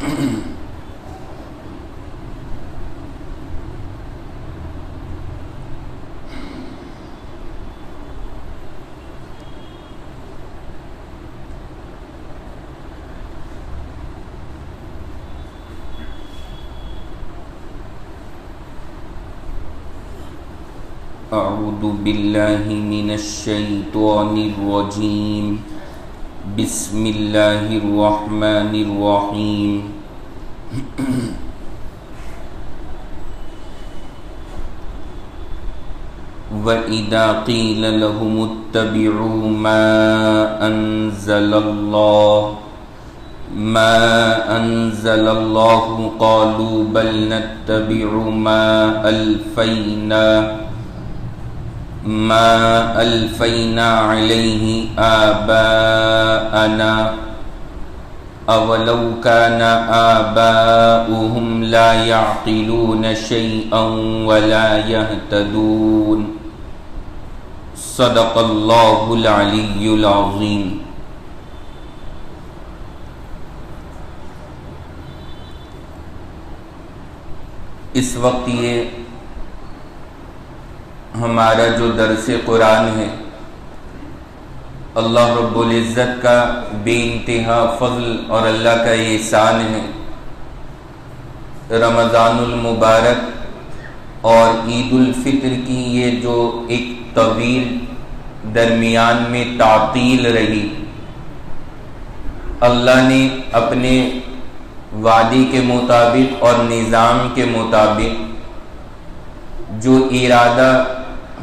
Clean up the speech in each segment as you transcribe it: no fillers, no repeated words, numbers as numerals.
اعوذ باللہ من الشیطان الرجیم بسم اللہ الرحمن الرحیم وَإِذَا قِيلَ لَهُمُ اتَّبِعُوا مَا أَنزَلَ اللَّهُ قَالُوا بَلْ نَتَّبِعُ ما ألفينا عليه آباءنا أولو كان آباؤهم لا يعقلون شيئا ولا يهتدون صدق الله العلي العظيم. اس وقت یہ ہمارا جو درس قرآن ہے اللہ رب العزت کا بے انتہا فضل اور اللہ کا احسان ہے. رمضان المبارک اور عید الفطر کی یہ جو ایک طویل درمیان میں تعطیل رہی، اللہ نے اپنے وعدے کے مطابق اور نظام کے مطابق جو ارادہ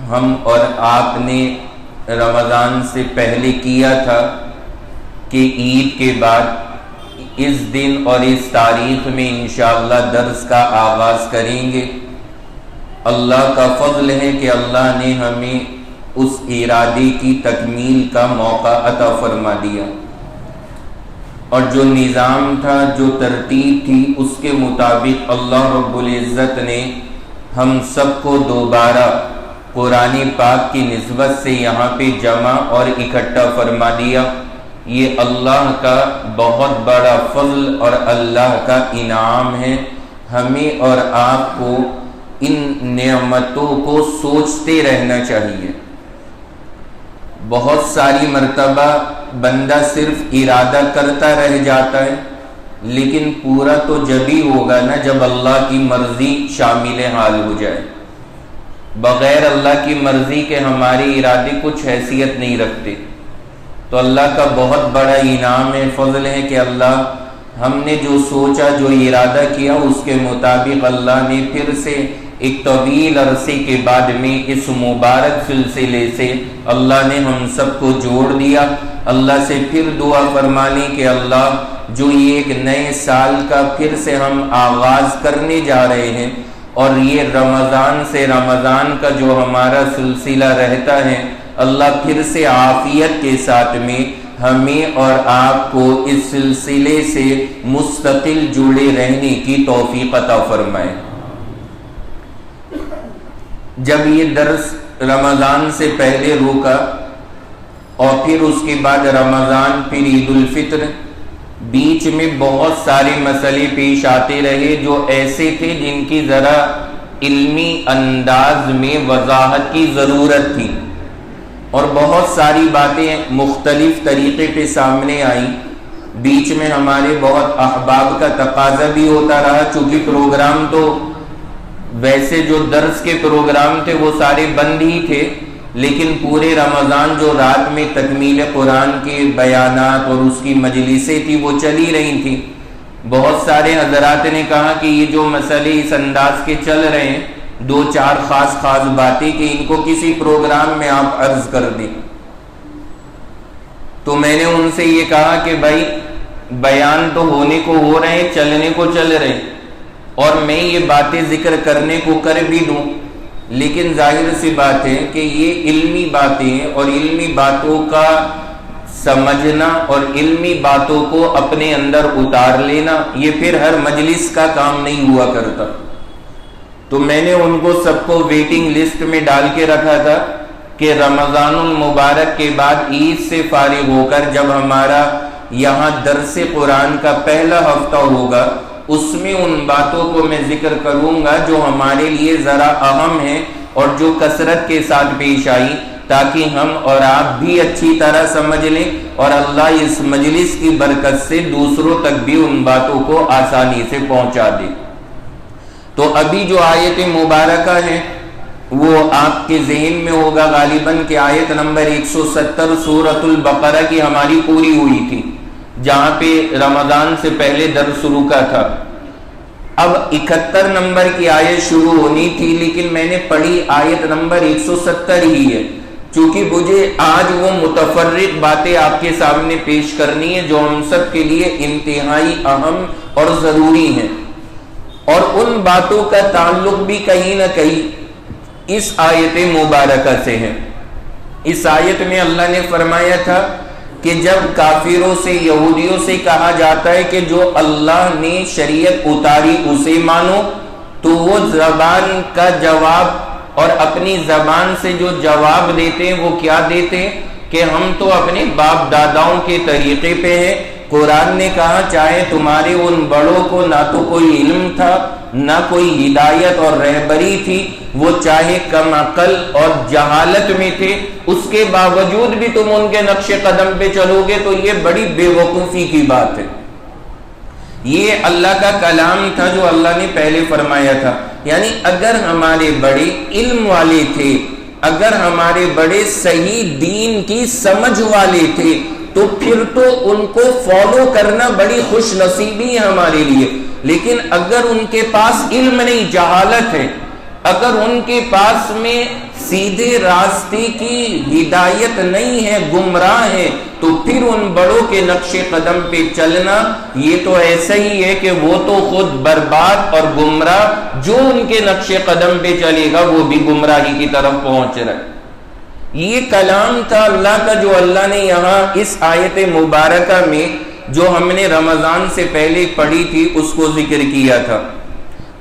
ہم اور آپ نے رمضان سے پہلے کیا تھا کہ عید کے بعد اس دن اور اس تاریخ میں انشاءاللہ درس کا آغاز کریں گے، اللہ کا فضل ہے کہ اللہ نے ہمیں اس ارادے کی تکمیل کا موقع عطا فرما دیا، اور جو نظام تھا، جو ترتیب تھی، اس کے مطابق اللہ رب العزت نے ہم سب کو دوبارہ قرآن پاک کی نسبت سے یہاں پہ جمع اور اکٹھا فرما دیا. یہ اللہ کا بہت بڑا فضل اور اللہ کا انعام ہے. ہمیں اور آپ کو ان نعمتوں کو سوچتے رہنا چاہیے. بہت ساری مرتبہ بندہ صرف ارادہ کرتا رہ جاتا ہے، لیکن پورا تو جب ہی ہوگا نا جب اللہ کی مرضی شامل حال ہو جائے. بغیر اللہ کی مرضی کے ہمارے ارادے کچھ حیثیت نہیں رکھتے. تو اللہ کا بہت بڑا انعام ہے، فضل ہے کہ اللہ ہم نے جو سوچا، جو ارادہ کیا، اس کے مطابق اللہ نے پھر سے ایک طویل عرصے کے بعد میں اس مبارک سلسلے سے اللہ نے ہم سب کو جوڑ دیا. اللہ سے پھر دعا فرما لیں کہ اللہ جو یہ ایک نئے سال کا پھر سے ہم آغاز کرنے جا رہے ہیں، اور یہ رمضان سے رمضان کا جو ہمارا سلسلہ رہتا ہے، اللہ پھر سے عافیت کے ساتھ میں ہمیں اور آپ کو اس سلسلے سے مستقل جڑے رہنے کی توفیق عطا فرمائے. جب یہ درس رمضان سے پہلے روکا اور پھر اس کے بعد رمضان، پھر عید الفطر، بیچ میں بہت سارے مسئلے پیش آتے رہے جو ایسے تھے جن کی ذرا علمی انداز میں وضاحت کی ضرورت تھی، اور بہت ساری باتیں مختلف طریقے پہ سامنے آئیں. بیچ میں ہمارے بہت احباب کا تقاضا بھی ہوتا رہا، چونکہ پروگرام تو ویسے جو درس کے پروگرام تھے وہ سارے بند ہی تھے، لیکن پورے رمضان جو رات میں تکمیل قرآن کے بیانات اور اس کی مجلسیں تھی وہ چلی رہی تھیں. بہت سارے حضرات نے کہا کہ یہ جو مسئلے اس انداز کے چل رہے ہیں، دو چار خاص باتیں کہ ان کو کسی پروگرام میں آپ عرض کر دیں. تو میں نے ان سے یہ کہا کہ بھائی بیان تو ہونے کو ہو رہے ہیں، چلنے کو چل رہے ہیں، اور میں یہ باتیں ذکر کرنے کو کر بھی دوں، لیکن ظاہر سی بات ہے کہ یہ علمی باتیں اور علمی باتوں کا سمجھنا اور علمی باتوں کو اپنے اندر اتار لینا یہ پھر ہر مجلس کا کام نہیں ہوا کرتا. تو میں نے ان کو سب کو ویٹنگ لسٹ میں ڈال کے رکھا تھا کہ رمضان المبارک کے بعد عید سے فارغ ہو کر جب ہمارا یہاں درس قرآن کا پہلا ہفتہ ہوگا، اس میں ان باتوں کو میں ذکر کروں گا جو ہمارے لیے ذرا اہم ہیں اور جو کثرت کے ساتھ پیش آئی، تاکہ ہم اور آپ بھی اچھی طرح سمجھ لیں اور اللہ اس مجلس کی برکت سے دوسروں تک بھی ان باتوں کو آسانی سے پہنچا دے۔ تو ابھی جو آیت مبارکہ ہے وہ آپ کے ذہن میں ہوگا غالباً کہ آیت نمبر 170 سورۃ البقرہ کی ہماری پوری ہوئی تھی، جہاں پہ رمضان سے پہلے درس رکا تھا۔ اب 71 نمبر کی آیت شروع ہونی تھی، لیکن میں نے پڑھی آیت نمبر 170 ہی ہے، چونکہ مجھے آج وہ متفرق باتیں آپ کے سامنے پیش کرنی ہے جو ہم سب کے لیے انتہائی اہم اور ضروری ہیں، اور ان باتوں کا تعلق بھی کہیں نہ کہیں اس آیت مبارکہ سے ہے۔ اس آیت میں اللہ نے فرمایا تھا کہ جب کافروں سے، یہودیوں سے کہا جاتا ہے کہ جو اللہ نے شریعت اتاری اسے مانو، تو وہ زبان کا جواب اور اپنی زبان سے جو جواب دیتے ہیں وہ کیا دیتے ہیں کہ ہم تو اپنے باپ داداؤں کے طریقے پہ ہیں۔ قرآن نے کہا چاہے تمہارے ان بڑوں کو نہ تو کوئی علم تھا نہ کوئی ہدایت اور رہبری تھی، وہ چاہے کم عقل اور جہالت میں تھے، اس کے باوجود بھی تم ان کے نقش قدم پہ چلو گے تو یہ بڑی بے وقوفی کی بات ہے۔ یہ اللہ کا کلام تھا جو اللہ نے پہلے فرمایا تھا، یعنی اگر ہمارے بڑے علم والے تھے، اگر ہمارے بڑے صحیح دین کی سمجھ والے تھے، تو پھر تو ان کو فالو کرنا بڑی خوش نصیبی ہے ہمارے لیے۔ لیکن اگر ان کے پاس علم نہیں، جہالت ہے، اگر ان کے پاس میں سیدھے راستے کی ہدایت نہیں ہے، گمراہ ہے، تو پھر ان بڑوں کے نقش قدم پہ چلنا یہ تو ایسا ہی ہے کہ وہ تو خود برباد اور گمراہ، جو ان کے نقش قدم پہ چلے گا وہ بھی گمراہی کی طرف پہنچ رہا ہے۔ یہ کلام تھا اللہ کا جو اللہ نے یہاں اس آیت مبارکہ میں جو ہم نے رمضان سے پہلے پڑھی تھی اس کو ذکر کیا تھا۔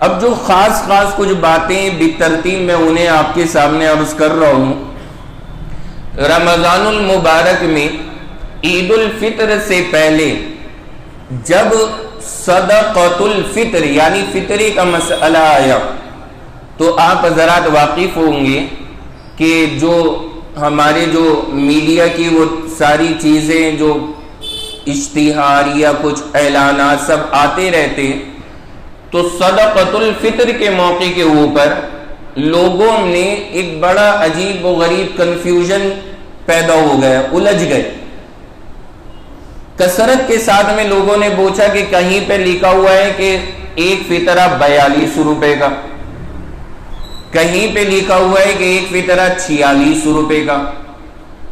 اب جو خاص کچھ باتیں بالترتیب میں انہیں آپ کے سامنے عرض کر رہا ہوں۔ رمضان المبارک میں عید الفطر سے پہلے جب صدقۃ الفطر یعنی فطرے کا مسئلہ آیا تو آپ حضرات واقف ہوں گے کہ جو ہمارے جو میڈیا کی وہ ساری چیزیں جو اشتہار یا کچھ اعلانات سب آتے رہتے ہیں، تو صدقۃ الفطر کے موقع کے اوپر لوگوں نے ایک بڑا عجیب و غریب کنفیوژن پیدا ہو گیا، الجھ گئے۔ کثرت کے ساتھ میں لوگوں نے پوچھا کہ کہیں پہ لکھا ہوا ہے کہ ایک فطرہ 42 روپے کا، کہیں پہ لکھا ہوا ہے کہ ایک فطرہ 46 روپے کا،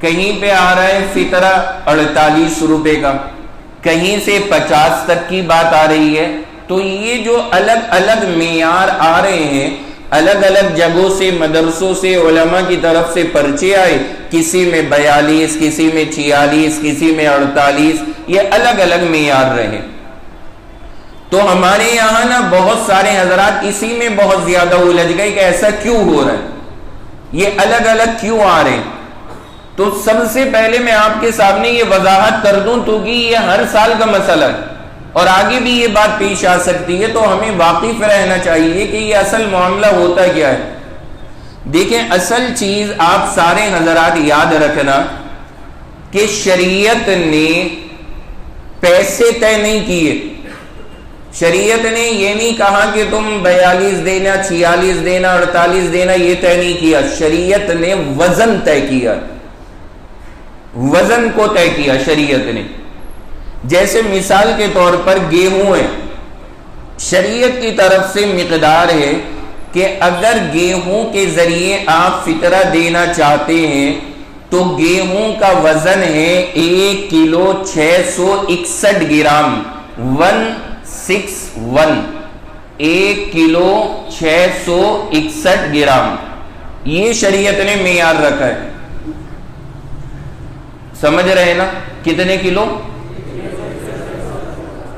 کہیں پہ آ رہا ہے فطرہ 48 روپے کا، کہیں سے 50 تک کی بات آ رہی ہے۔ تو یہ جو الگ الگ معیار آ رہے ہیں، الگ الگ جگہوں سے، مدرسوں سے، علماء کی طرف سے پرچے آئے، کسی میں 42، کسی میں 46، کسی میں 48، یہ الگ الگ معیار رہے۔ تو ہمارے یہاں نا بہت سارے حضرات اسی میں بہت زیادہ الجھ گئے کہ ایسا کیوں ہو رہا ہے، یہ الگ الگ کیوں آ رہے ہیں۔ تو سب سے پہلے میں آپ کے سامنے یہ وضاحت کر دوں تو کہ یہ ہر سال کا مسئلہ ہے اور آگے بھی یہ بات پیش آ سکتی ہے، تو ہمیں واقف رہنا چاہیے کہ یہ اصل معاملہ ہوتا کیا ہے۔ دیکھیں، اصل چیز آپ سارے حضرات یاد رکھنا کہ شریعت نے پیسے طے نہیں کیے، شریعت نے یہ نہیں کہا کہ تم 42 دینا، 46 دینا، 48 دینا، یہ طے نہیں کیا۔ شریعت نے وزن طے کیا، وزن کو طے کیا شریعت نے۔ جیسے مثال کے طور پر گیہوں ہے، شریعت کی طرف سے مقدار ہے کہ اگر گیہوں کے ذریعے آپ فطرہ دینا چاہتے ہیں تو گیہوں کا وزن ہے 1 کلو 661 گرام، 161، 1 کلو 661 گرام، یہ شریعت نے معیار رکھا ہے۔ سمجھ رہے نا کتنے کلو؟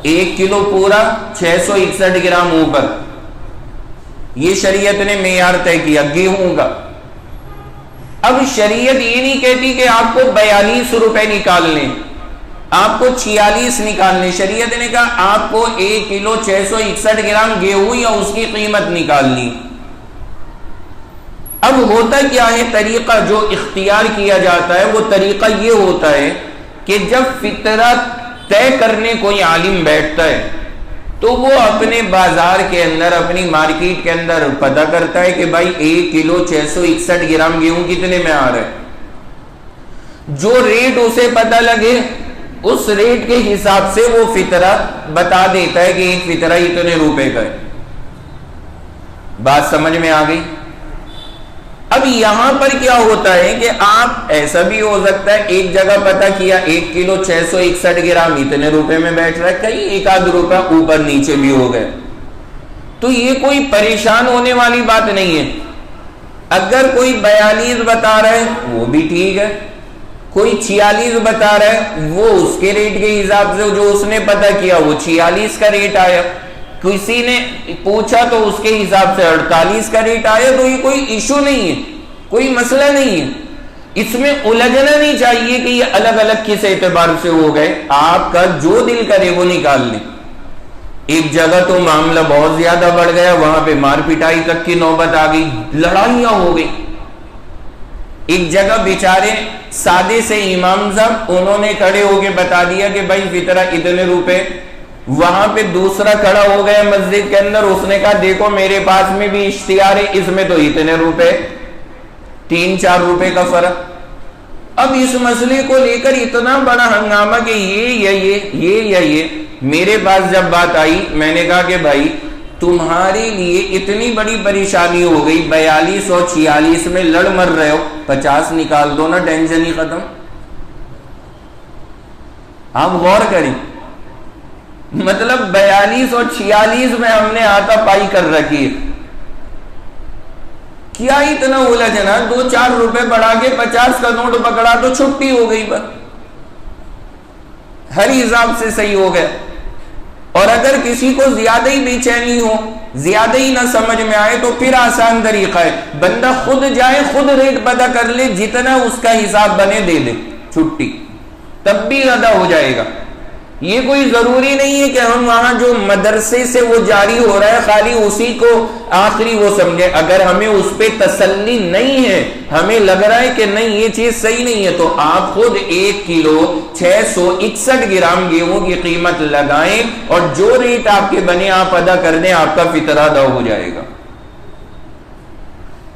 1 کلو پورا 661 گرام اوپر، یہ شریعت نے معیار طے کیا گیہوں کا۔ اب شریعت یہ نہیں کہتی کہ آپ کو 42 روپے نکالنے، آپ کو 46 نکالنے، شریعت نے کہا آپ کو 1 کلو 661 گرام گیہوں یا اس کی قیمت نکالنی۔ اب ہوتا کیا ہے، طریقہ جو اختیار کیا جاتا ہے وہ طریقہ یہ ہوتا ہے کہ جب فطرہ طے کرنے کوئی عالم بیٹھتا ہے تو وہ اپنے بازار کے اندر، اپنی مارکیٹ کے اندر پتہ کرتا ہے کہ بھائی 1 کلو 661 گرام گیہوں کتنے میں آ رہا ہے، جو ریٹ اسے پتہ لگے اس ریٹ کے حساب سے وہ فطرہ بتا دیتا ہے کہ ایک فطرہ اتنے روپے کا ہے۔ بات سمجھ میں آ گئی؟ اب یہاں پر کیا ہوتا ہے کہ آپ ایسا بھی ہو سکتا ہے ایک جگہ پتہ کیا 1 کلو 661 گرام اتنے روپے میں بیٹھ رہا ہے، کہیں 1 روپے اوپر نیچے بھی ہو گئے تو یہ کوئی پریشان ہونے والی بات نہیں ہے۔ اگر کوئی 42 بتا رہا ہے وہ بھی ٹھیک ہے، کوئی 46 بتا رہا ہے وہ اس کے ریٹ کے حساب سے جو اس نے پتہ کیا وہ 46 کا ریٹ آیا، کسی نے پوچھا تو اس کے حساب سے 48 کا ریٹ آیا، تو یہ کوئی ایشو نہیں ہے، کوئی مسئلہ نہیں ہے۔ اس میں الجھنا نہیں چاہیے کہ یہ الگ الگ کس اعتبار سے ہو گئے، آپ کا جو دل کرے وہ نکال لیں۔ ایک جگہ تو معاملہ بہت زیادہ بڑھ گیا، وہاں پہ مار پٹائی تک کی نوبت آ گئی، لڑائیاں ہو گئی۔ ایک جگہ بیچارے سادے سے امام صاحب انہوں نے کھڑے ہو کے بتا دیا کہ بھائی فطرہ اتنے روپے، وہاں پہ دوسرا کھڑا ہو گیا مسجد کے اندر، اس نے کہا دیکھو میرے پاس میں بھی اشتہار ہے، اس میں تو اتنے روپے، 3-4 روپے کا فرق۔ اب اس مسئلے کو لے کر اتنا بڑا ہنگامہ کہ یہ میرے پاس جب بات آئی میں نے کہا کہ بھائی تمہارے لیے اتنی بڑی پریشانی ہو گئی، 42 اور 46 میں لڑ مر رہے ہو، 50 نکال دو نا، ٹینشن ہی ختم۔ آپ غور کریں، مطلب 42 اور 46 میں ہم نے ہاتھا پائی کر رکھی ہے، کیا اتنا الجھنا، 2-4 روپے بڑھا کے 50 کا نوٹ پکڑا تو چھٹی ہو گئی، بس ہر حساب سے صحیح ہو گیا۔ اور اگر کسی کو زیادہ ہی بے چینی ہو، زیادہ ہی نہ سمجھ میں آئے تو پھر آسان طریقہ ہے، بندہ خود جائے، خود ریٹ پتہ کر لے، جتنا اس کا حساب بنے دے دے، چھٹی تب بھی ادا ہو جائے گا۔ یہ کوئی ضروری نہیں ہے کہ ہم وہاں جو مدرسے سے وہ جاری ہو رہا ہے خالی اسی کو آخری وہ سمجھے۔ اگر ہمیں اس پہ تسلی نہیں ہے، ہمیں لگ رہا ہے کہ نہیں یہ چیز صحیح نہیں ہے، تو آپ خود 1 کلو 661 گرام گیہوں کی قیمت لگائیں اور جو ریٹ آپ کے بنے آپ ادا کر دیں، آپ کا فطرہ ادا ہو جائے گا۔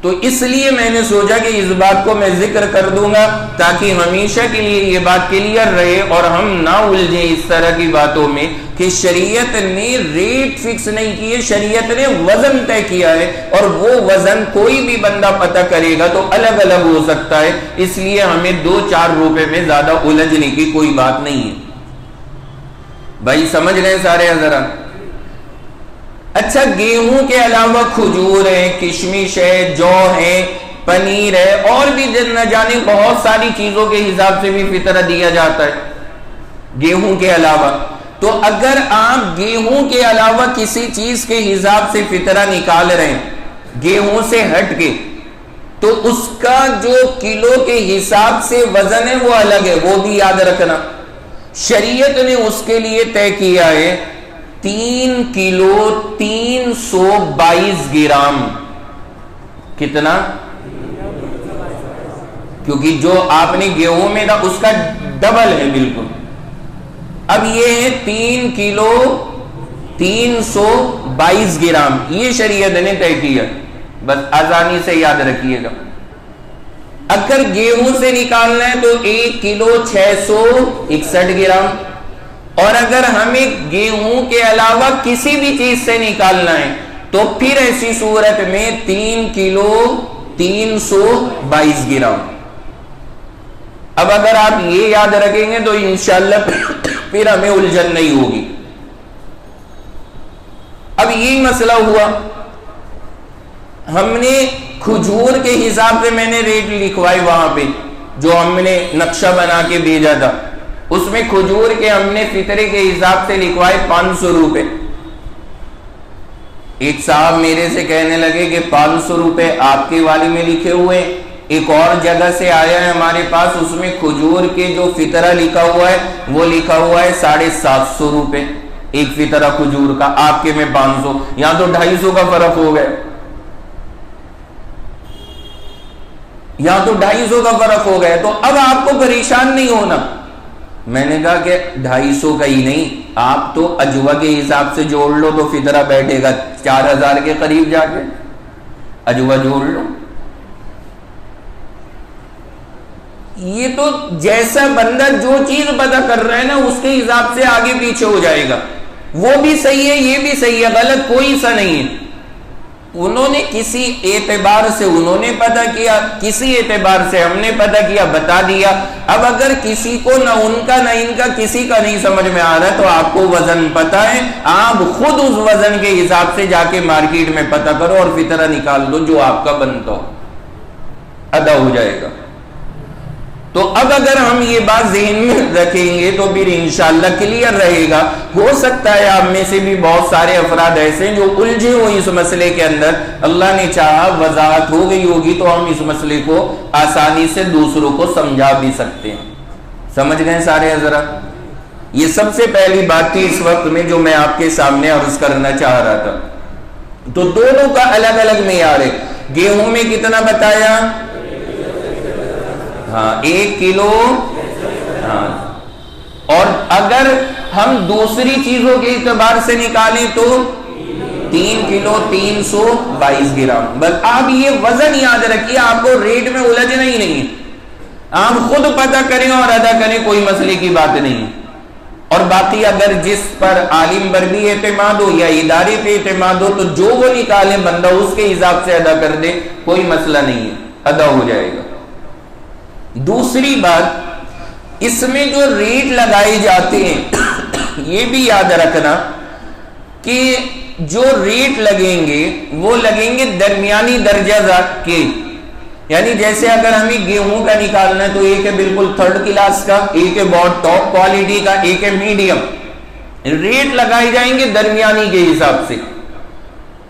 تو اس لیے میں نے سوچا کہ اس بات کو میں ذکر کر دوں گا تاکہ ہمیشہ کے لیے یہ بات کلیئر رہے اور ہم نہ الجھیں اس طرح کی باتوں میں کہ شریعت نے ریٹ فکس نہیں کیے، شریعت نے وزن طے کیا ہے، اور وہ وزن کوئی بھی بندہ پتہ کرے گا تو الگ الگ ہو سکتا ہے، اس لیے ہمیں 2-4 روپے میں زیادہ الجھنے کی کوئی بات نہیں ہے۔ بھائی سمجھ گئے سارے حضرات؟ اچھا، گیہوں کے علاوہ کھجور ہے، کشمش ہے، جو ہے، پنیر ہے، اور بھی نہ جانے بہت ساری چیزوں کے حساب سے بھی فطرہ دیا جاتا ہے گیہوں کے علاوہ۔ تو اگر آپ گیہوں کے علاوہ کسی چیز کے حساب سے فطرہ نکال رہے ہیں گیہوں سے ہٹ کے، تو اس کا جو کلو کے حساب سے وزن ہے وہ الگ ہے، وہ بھی یاد رکھنا۔ شریعت نے اس کے لیے طے کیا ہے 3 کلو 322 گرام۔ کتنا؟ کیونکہ جو آپ نے گیہوں میں تھا اس کا ڈبل ہے بالکل۔ اب یہ ہے 3 کلو 322 گرام، یہ شریعت نے طے کیا، بس آسانی سے یاد رکھیے گا۔ اگر گیہوں سے نکالنا ہے تو 1 کلو 661 گرام، اور اگر ہمیں گیہوں کے علاوہ کسی بھی چیز سے نکالنا ہے تو پھر ایسی صورت میں 3 کلو 322 گرام۔ اب اگر آپ یہ یاد رکھیں گے تو انشاءاللہ پھر ہمیں الجھن نہیں ہوگی۔ اب یہی مسئلہ ہوا، ہم نے کھجور کے حساب سے میں نے ریٹ لکھوائے، وہاں پہ جو ہم نے نقشہ بنا کے بھیجا تھا اس میں کھجور کے ہم نے فطرے کے حساب سے لکھوائے 500 روپے۔ ایک صاحب میرے سے کہنے لگے کہ 500 روپے آپ کے والے میں لکھے ہوئے ایک اور جگہ سے آیا ہے ہمارے پاس، اس میں کھجور کے جو فطرہ لکھا ہوا ہے وہ لکھا ہوا ہے 750 روپے ایک فطرہ کھجور کا، آپ کے میں 500، یہاں تو 250 کا فرق ہو گیا، یہاں تو 250 کا فرق ہو گیا، تو اب آپ کو پریشان نہیں ہونا۔ میں نے کہا کہ 250 کا ہی نہیں، آپ تو اجوا کے حساب سے جوڑ لو تو فطرہ بیٹھے گا 4000 کے قریب، جا کے اجوا جوڑ لو۔ یہ تو جیسا بندہ جو چیز پتہ کر رہا ہے نا اس کے حساب سے آگے پیچھے ہو جائے گا، وہ بھی صحیح ہے یہ بھی صحیح ہے، غلط کوئی سا نہیں ہے۔ انہوں نے کسی اعتبار سے انہوں نے پتہ کیا، کسی اعتبار سے ہم نے پتہ کیا، بتا دیا۔ اب اگر کسی کو نہ ان کا نہ ان کا کسی کا نہیں سمجھ میں آ رہا تو آپ کو وزن پتہ ہے، آپ خود اس وزن کے حساب سے جا کے مارکیٹ میں پتہ کرو اور فطرہ نکال دو جو آپ کا بنتا ہو، ادا ہو جائے گا۔ تو اب اگر ہم یہ بات ذہن میں رکھیں گے تو پھر انشاءاللہ کلیئر رہے گا۔ ہو سکتا ہے آپ میں سے بھی بہت سارے افراد ایسے ہیں جو الجھے ہوئے اس مسئلے کے اندر، اللہ نے چاہا وضاحت ہو گئی ہوگی تو ہم اس مسئلے کو آسانی سے دوسروں کو سمجھا بھی سکتے ہیں۔ سمجھ گئے سارے حضرات؟ یہ سب سے پہلی بات تھی اس وقت میں جو میں آپ کے سامنے عرض کرنا چاہ رہا تھا۔ تو دونوں کا الگ الگ معیار ہے۔ گیہوں میں کتنا بتایا؟ ہاں 1 کلو، ہاں، اور اگر ہم دوسری چیزوں کے اعتبار سے نکالیں تو 3 کلو 322 گرام۔ بس آپ یہ وزن یاد رکھیے، آپ کو ریٹ میں الجھنا ہی نہیں ہے، آپ خود پتہ کریں اور ادا کریں، کوئی مسئلے کی بات نہیں ہے۔ اور باقی اگر جس پر عالم پر بھی اعتماد ہو یا ادارے پہ اعتماد ہو تو جو وہ نکالے بندہ اس کے حساب سے ادا کر دے، کوئی مسئلہ نہیں ہے، ادا ہو جائے گا۔ دوسری بات، اس میں جو ریٹ لگائے جاتے ہیں یہ بھی یاد رکھنا کہ جو ریٹ لگیں گے وہ لگیں گے درمیانی درجہ ذات کے، یعنی جیسے اگر ہمیں گیہوں کا نکالنا ہے تو ایک ہے بالکل 3rd کلاس کا، ایک ہے بہت ٹاپ کوالٹی کا، ایک ہے میڈیم، ریٹ لگائے جائیں گے درمیانی کے حساب سے۔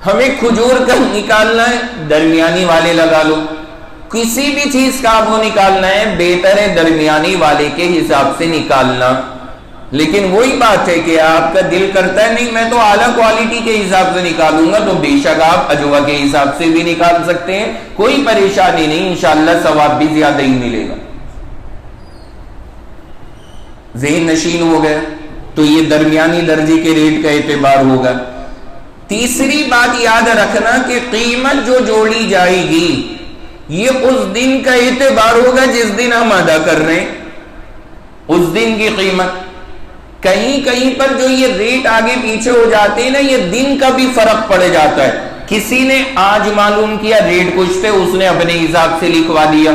ہمیں کھجور کا نکالنا ہے درمیانی والے لگا لو، کسی بھی چیز کا آپ کو نکالنا ہے بہتر ہے درمیانی والے کے حساب سے نکالنا۔ لیکن وہی بات ہے کہ آپ کا دل کرتا ہے نہیں میں تو اعلیٰ کوالٹی کے حساب سے نکالوں گا، تو بے شک آپ اجوا کے حساب سے بھی نکال سکتے ہیں، کوئی پریشانی نہیں، انشاءاللہ ثواب بھی زیادہ ہی ملے گا۔ ذہن نشین ہو گیا، تو یہ درمیانی درجے کے ریٹ کا اعتبار ہوگا۔ تیسری بات یاد رکھنا کہ قیمت جو جوڑی جائے گی یہ اس دن کا اعتبار ہوگا جس دن ہم ادا کر رہے ہیں، اس دن کی قیمت۔ کہیں کہیں پر جو یہ ریٹ آگے پیچھے ہو جاتے ہیں نا، یہ دن کا بھی فرق پڑ جاتا ہے۔ کسی نے آج معلوم کیا ریٹ کچھ تھے، اس نے اپنے حساب سے لکھوا دیا،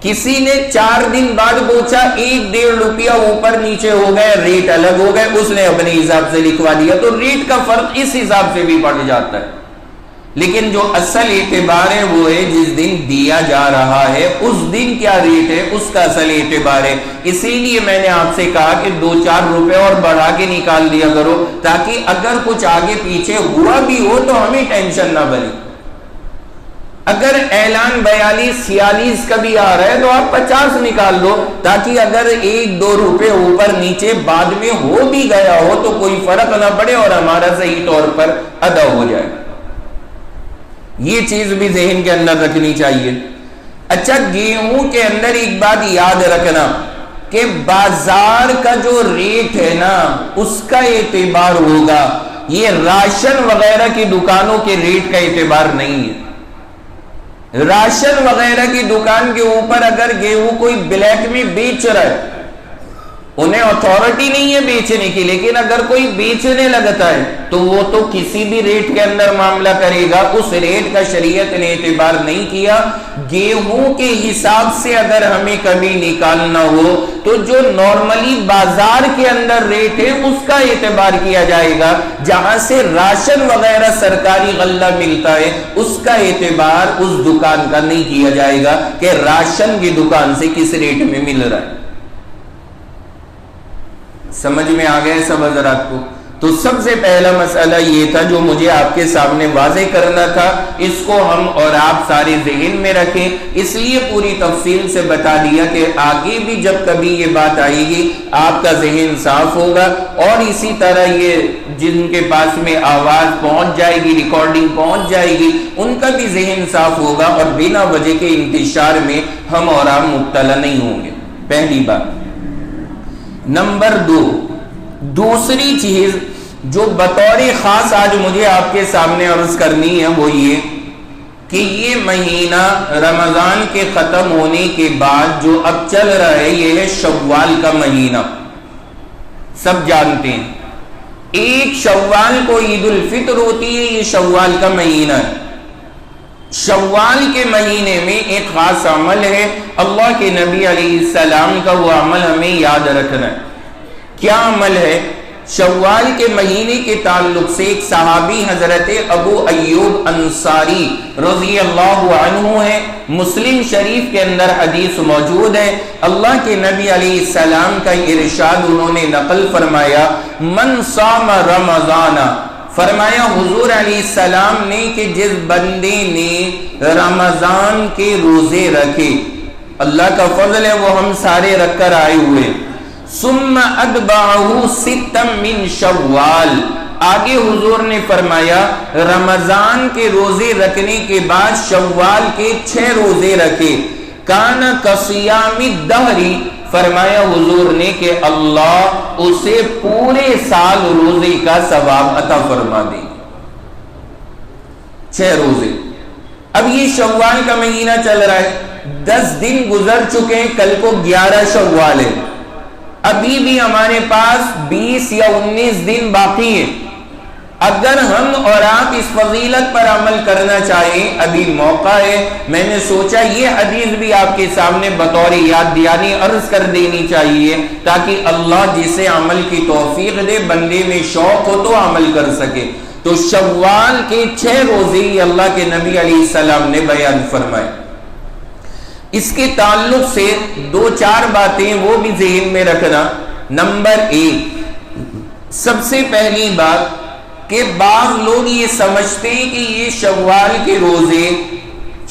کسی نے 4 دن بعد پوچھا 1-1.5 روپیہ اوپر نیچے ہو گئے، ریٹ الگ ہو گئے، اس نے اپنے حساب سے لکھوا دیا، تو ریٹ کا فرق اس حساب سے بھی پڑ جاتا ہے۔ لیکن جو اصل اعتبار ہے وہ ہے جس دن دیا جا رہا ہے اس دن کیا ریٹ ہے، اس کا اصل اعتبار ہے۔ اسی لیے میں نے آپ سے کہا کہ 2-4 روپے اور بڑھا کے نکال دیا کرو، تاکہ اگر کچھ آگے پیچھے ہوا بھی ہو تو ہمیں ٹینشن نہ بنے۔ اگر اعلان 42-46 کا بھی آ رہا ہے تو آپ 50 نکال دو، تاکہ اگر 1-2 روپے اوپر نیچے بعد میں ہو بھی گیا ہو تو کوئی فرق نہ پڑے اور ہمارا صحیح طور پر ادا ہو جائے۔ یہ چیز بھی ذہن کے اندر رکھنی چاہیے۔ اچھا، گیہوں کے اندر ایک بات یاد رکھنا کہ بازار کا جو ریٹ ہے نا اس کا اعتبار ہوگا، یہ راشن وغیرہ کی دکانوں کے ریٹ کا اعتبار نہیں ہے۔ راشن وغیرہ کی دکان کے اوپر اگر گیہوں کوئی بلیک میں بیچ رہا ہے، انہیں اتھارٹی نہیں ہے بیچنے کی، لیکن اگر کوئی بیچنے لگتا ہے تو وہ تو کسی بھی ریٹ کے اندر معاملہ کرے گا، اس ریٹ کا شریعت نے اعتبار نہیں کیا۔ گیہوں کے حساب سے اگر ہمیں کبھی نکالنا ہو تو جو نارملی بازار کے اندر ریٹ ہے اس کا اعتبار کیا جائے گا، جہاں سے راشن وغیرہ سرکاری غلہ ملتا ہے اس کا اعتبار اس دکان کا نہیں کیا جائے گا کہ راشن کی دکان سے کس ریٹ میں مل رہا ہے۔ سمجھ میں آ گئے سب حضرات کو؟ تو سب سے پہلا مسئلہ یہ تھا جو مجھے آپ کے سامنے واضح کرنا تھا، اس کو ہم اور آپ سارے ذہن میں رکھیں، اس لیے پوری تفصیل سے بتا دیا کہ آگے بھی جب کبھی یہ بات آئے گی آپ کا ذہن صاف ہوگا، اور اسی طرح یہ جن کے پاس میں آواز پہنچ جائے گی، ریکارڈنگ پہنچ جائے گی، ان کا بھی ذہن صاف ہوگا اور بنا وجہ کے انتشار میں ہم اور آپ مبتلا نہیں ہوں گے۔ پہلی بات۔ نمبر 2، دوسری چیز جو بطور خاص آج مجھے آپ کے سامنے عرض کرنی ہے وہ یہ کہ یہ مہینہ رمضان کے ختم ہونے کے بعد جو اب چل رہا ہے یہ ہے شوال کا مہینہ۔ سب جانتے ہیں 1 شوال کو عید الفطر ہوتی ہے، یہ شوال کا مہینہ ہے۔ شوال کے مہینے میں ایک خاص عمل ہے، اللہ کے نبی علیہ السلام کا وہ عمل ہمیں یاد رکھنا ہے۔ کیا عمل ہے؟ شوال کے مہینے کے تعلق سے ایک صحابی حضرت ابو ایوب انصاری رضی اللہ عنہ ہے، مسلم شریف کے اندر حدیث موجود ہے، اللہ کے نبی علیہ السلام کا ارشاد انہوں نے نقل فرمایا، من صام رمضان، فرمایا حضور علیہ السلام نے کہ جس بندے نے رمضان کے روزے رکھے، اللہ کا فضل ہے وہ ہم سارے رکھ کر آئے ہوئے، ثم اتبعہ ستا من شوال، آگے حضور نے فرمایا رمضان کے روزے رکھنے کے بعد شوال کے 6 روزے رکھے، کان کصیام الدہر، فرمایا حضور نے کہ اللہ اسے پورے سال روزے کا ثواب عطا فرما دے۔ 6 روزے۔ اب یہ شوال کا مہینہ چل رہا ہے، 10 دن گزر چکے ہیں، کل کو 11 شوال ہے، ابھی بھی ہمارے پاس 20 یا 19 دن باقی ہیں۔ اگر ہم اور آپ اس فضیلت پر عمل کرنا چاہیں ابھی موقع ہے۔ میں نے سوچا یہ حدیث بھی آپ کے سامنے بطور یاد دہانی عرض کر دینی چاہیے تاکہ اللہ جسے عمل کی توفیق دے، بندے میں شوق ہو تو عمل کر سکے۔ تو شوال کے 6 روزے اللہ کے نبی علیہ السلام نے بیان فرمائے۔ اس کے تعلق سے 2-4 باتیں وہ بھی ذہن میں رکھنا۔ نمبر 1، سب سے پہلی بات کہ بعض لوگ یہ سمجھتے ہیں کہ یہ شوال کے روزے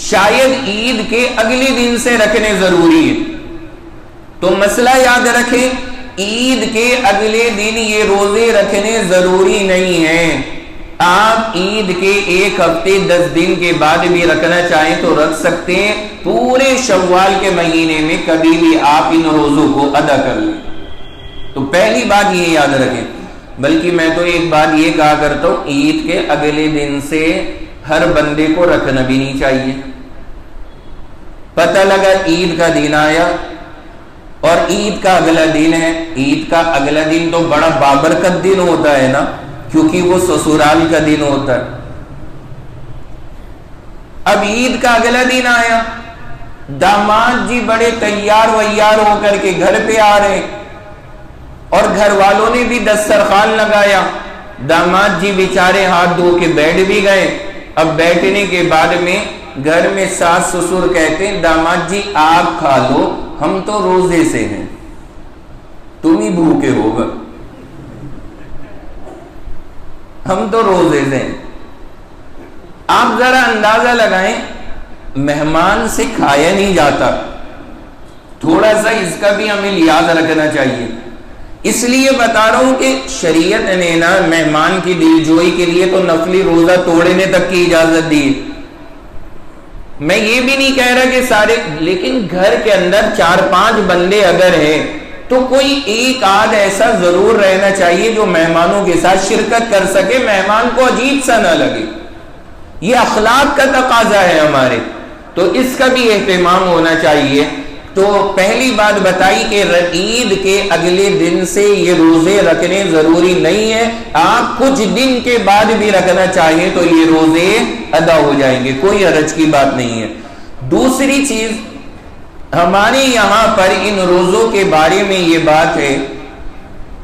شاید عید کے اگلے دن سے رکھنے ضروری ہے، تو مسئلہ یاد رکھیں عید کے اگلے دن یہ روزے رکھنے ضروری نہیں ہیں، آپ عید کے 1 ہفتے 10 دن کے بعد بھی رکھنا چاہیں تو رکھ سکتے ہیں، پورے شوال کے مہینے میں کبھی بھی آپ ان روزوں کو ادا کر لیں۔ تو پہلی بات یہ یاد رکھیں، بلکہ میں تو ایک بات یہ کہا کرتا ہوں عید کے اگلے دن سے ہر بندے کو رکھنا بھی نہیں چاہیے۔ پتہ لگا عید کا دن آیا اور عید کا اگلا دن ہے، عید کا اگلا دن تو بڑا بابرکت دن ہوتا ہے نا، کیونکہ وہ سسرال کا دن ہوتا ہے۔ اب عید کا اگلا دن آیا، داماد جی بڑے تیار ویار ہو کر کے گھر پہ آ رہے اور گھر والوں نے بھی دسترخوان لگایا، داماد جی بیچارے ہاتھ دھو کے بیٹھ بھی گئے۔ اب بیٹھنے کے بعد میں گھر میں ساس سسر کہتے ہیں داماد جی آپ کھا لو، ہم تو روزے سے ہیں، تم ہی بھوکے ہوگا، ہم تو روزے سے ہیں۔ آپ ذرا اندازہ لگائیں مہمان سے کھایا نہیں جاتا، تھوڑا سا اس کا بھی ہمیں لحاظ رکھنا چاہیے۔ اس لیے بتا رہا ہوں کہ شریعت نے نا مہمان کی دلجوئی کے لیے تو نفلی روزہ توڑنے تک کی اجازت دی۔ میں یہ بھی نہیں کہہ رہا کہ سارے، لیکن گھر کے اندر 4-5 بندے اگر ہیں تو کوئی ایک آدھ ایسا ضرور رہنا چاہیے جو مہمانوں کے ساتھ شرکت کر سکے، مہمان کو عجیب سا نہ لگے۔ یہ اخلاق کا تقاضا ہے ہمارے، تو اس کا بھی اہتمام ہونا چاہیے۔ تو پہلی بات بتائی کہ عید کے اگلے دن سے یہ روزے رکھنے ضروری نہیں ہے، آپ کچھ دن کے بعد بھی رکھنا چاہیں تو یہ روزے ادا ہو جائیں گے، کوئی حرج کی بات نہیں ہے۔ دوسری چیز، ہمارے یہاں پر ان روزوں کے بارے میں یہ بات ہے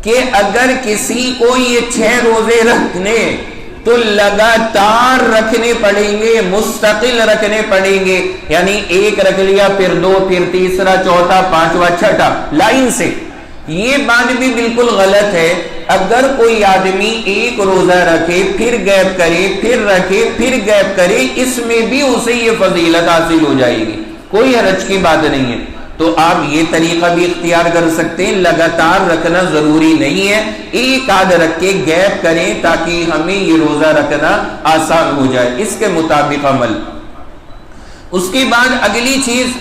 کہ اگر کسی کو یہ 6 روزے رکھنے تو لگاتار رکھنے پڑیں گے، مستقل رکھنے پڑیں گے، یعنی ایک رکھ لیا پھر 2 پھر تیسرا چوتھا پانچواں چھٹا لائن سے، یہ بات بھی بالکل غلط ہے. اگر کوئی آدمی ایک روزہ رکھے پھر گیپ کرے پھر رکھے پھر گیپ کرے، اس میں بھی اسے یہ فضیلت حاصل ہو جائے گی، کوئی حرج کی بات نہیں ہے. تو آپ یہ طریقہ بھی اختیار کر سکتے ہیں، لگاتار رکھنا ضروری نہیں ہے، ایک آدھ رکھ کے گیپ کریں تاکہ ہمیں یہ روزہ رکھنا آسان ہو جائے، اس کے مطابق عمل. اس کے بعد اگلی چیز،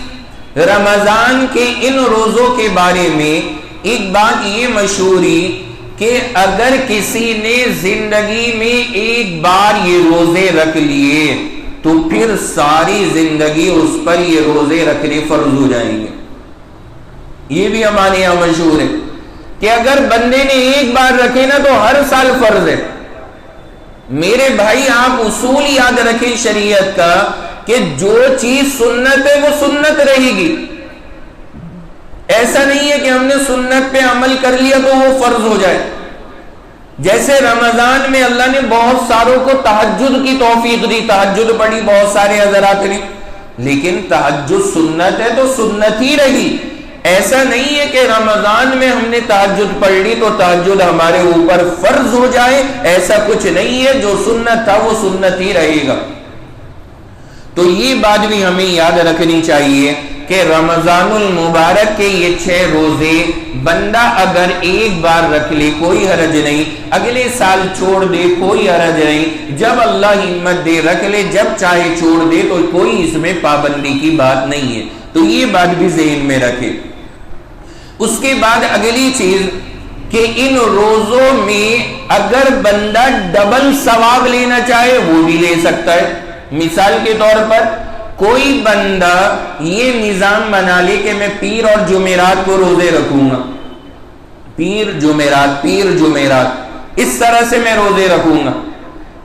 رمضان کے ان روزوں کے بارے میں ایک بات یہ مشہوری کہ اگر کسی نے زندگی میں ایک بار یہ روزے رکھ لیے تو پھر ساری زندگی اس پر یہ روزے رکھنے فرض ہو جائیں گے. یہ بھی ہمارے یہاں مشہور ہے کہ اگر بندے نے ایک بار رکھے نا تو ہر سال فرض ہے. میرے بھائی آپ اصول یاد رکھیں شریعت کا کہ جو چیز سنت ہے وہ سنت رہے گی. ایسا نہیں ہے کہ ہم نے سنت پہ عمل کر لیا تو وہ فرض ہو جائے. جیسے رمضان میں اللہ نے بہت ساروں کو تہجد کی توفیق دی، تہجد پڑھی بہت سارے حضرات نے، لیکن تہجد سنت ہے تو سنت ہی رہی. ایسا نہیں ہے کہ رمضان میں ہم نے تہجد پڑھ لی تو تہجد ہمارے اوپر فرض ہو جائے، ایسا کچھ نہیں ہے. جو سنت تھا وہ سنت ہی رہے گا. تو یہ بات بھی ہمیں یاد رکھنی چاہیے کہ رمضان المبارک کے یہ 6 روزے بندہ اگر ایک بار رکھ لے کوئی حرج نہیں، اگلے سال چھوڑ دے کوئی حرج نہیں، جب اللہ ہمت دے رکھ لے، جب چاہے چھوڑ دے، تو کوئی اس میں پابندی کی بات نہیں ہے. تو یہ بات بھی ذہن میں رکھے. اس کے بعد اگلی چیز کہ ان روزوں میں اگر بندہ ڈبل ثواب لینا چاہے وہ بھی لے سکتا ہے. مثال کے طور پر کوئی بندہ یہ نظام بنا لے کہ میں پیر اور جمعرات کو روزے رکھوں گا، پیر جمعرات اس طرح سے میں روزے رکھوں گا.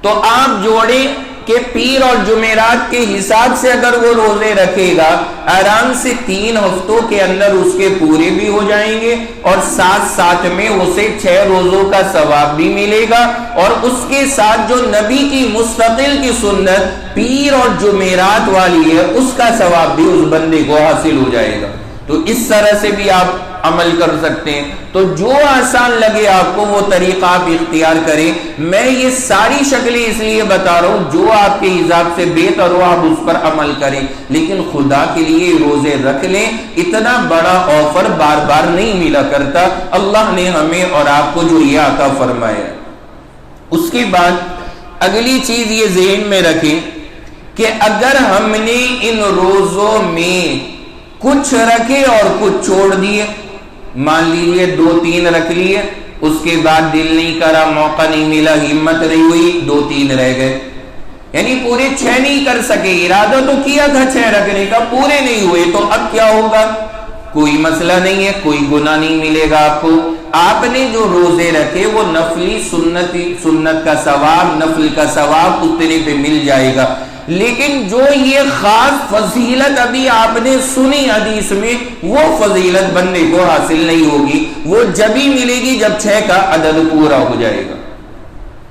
تو آپ جوڑیں کہ پیر اور جمعرات کے حساب سے اگر وہ روزے رکھے گا آرام سے 3 ہفتوں کے اندر اس کے پورے بھی ہو جائیں گے اور ساتھ میں اسے 6 روزوں کا ثواب بھی ملے گا، اور اس کے ساتھ جو نبی کی مستقل کی سنت پیر اور جمعرات والی ہے اس کا ثواب بھی اس بندے کو حاصل ہو جائے گا. تو اس طرح سے بھی آپ عمل کر سکتے ہیں. تو جو آسان لگے آپ کو وہ طریقہ آپ اختیار کریں. میں یہ ساری شکلیں اس لیے بتا رہا ہوں جو آپ کے حساب سے بہتر ہو آپ اس پر عمل کریں، لیکن خدا کے لیے روزے رکھ لیں. اتنا بڑا آفر بار بار نہیں ملا کرتا، اللہ نے ہمیں اور آپ کو جو یہ عطا فرمایا. اس کے بعد اگلی چیز یہ ذہن میں رکھیں کہ اگر ہم نے ان روزوں میں کچھ رکھے اور کچھ چھوڑ دیے، مان لیجیے 2-3 رکھ لیے، اس کے بعد دل نہیں کرا، موقع نہیں ملا، ہمت نہیں ہوئی، 2-3 رہ گئے، یعنی پورے 6 نہیں کر سکے. ارادہ تو کیا تھا 6 رکھنے کا، پورے نہیں ہوئے، تو اب کیا ہوگا؟ کوئی مسئلہ نہیں ہے، کوئی گناہ نہیں ملے گا آپ کو. آپ نے جو روزے رکھے وہ نفلی سنت کا ثواب، نفل کا ثواب اتنے پہ مل جائے گا. لیکن جو یہ خاص فضیلت ابھی آپ نے سنی حدیث میں، وہ فضیلت بندے کو حاصل نہیں ہوگی، وہ جب ہی ملے گی جب 6 کا عدد پورا ہو جائے گا.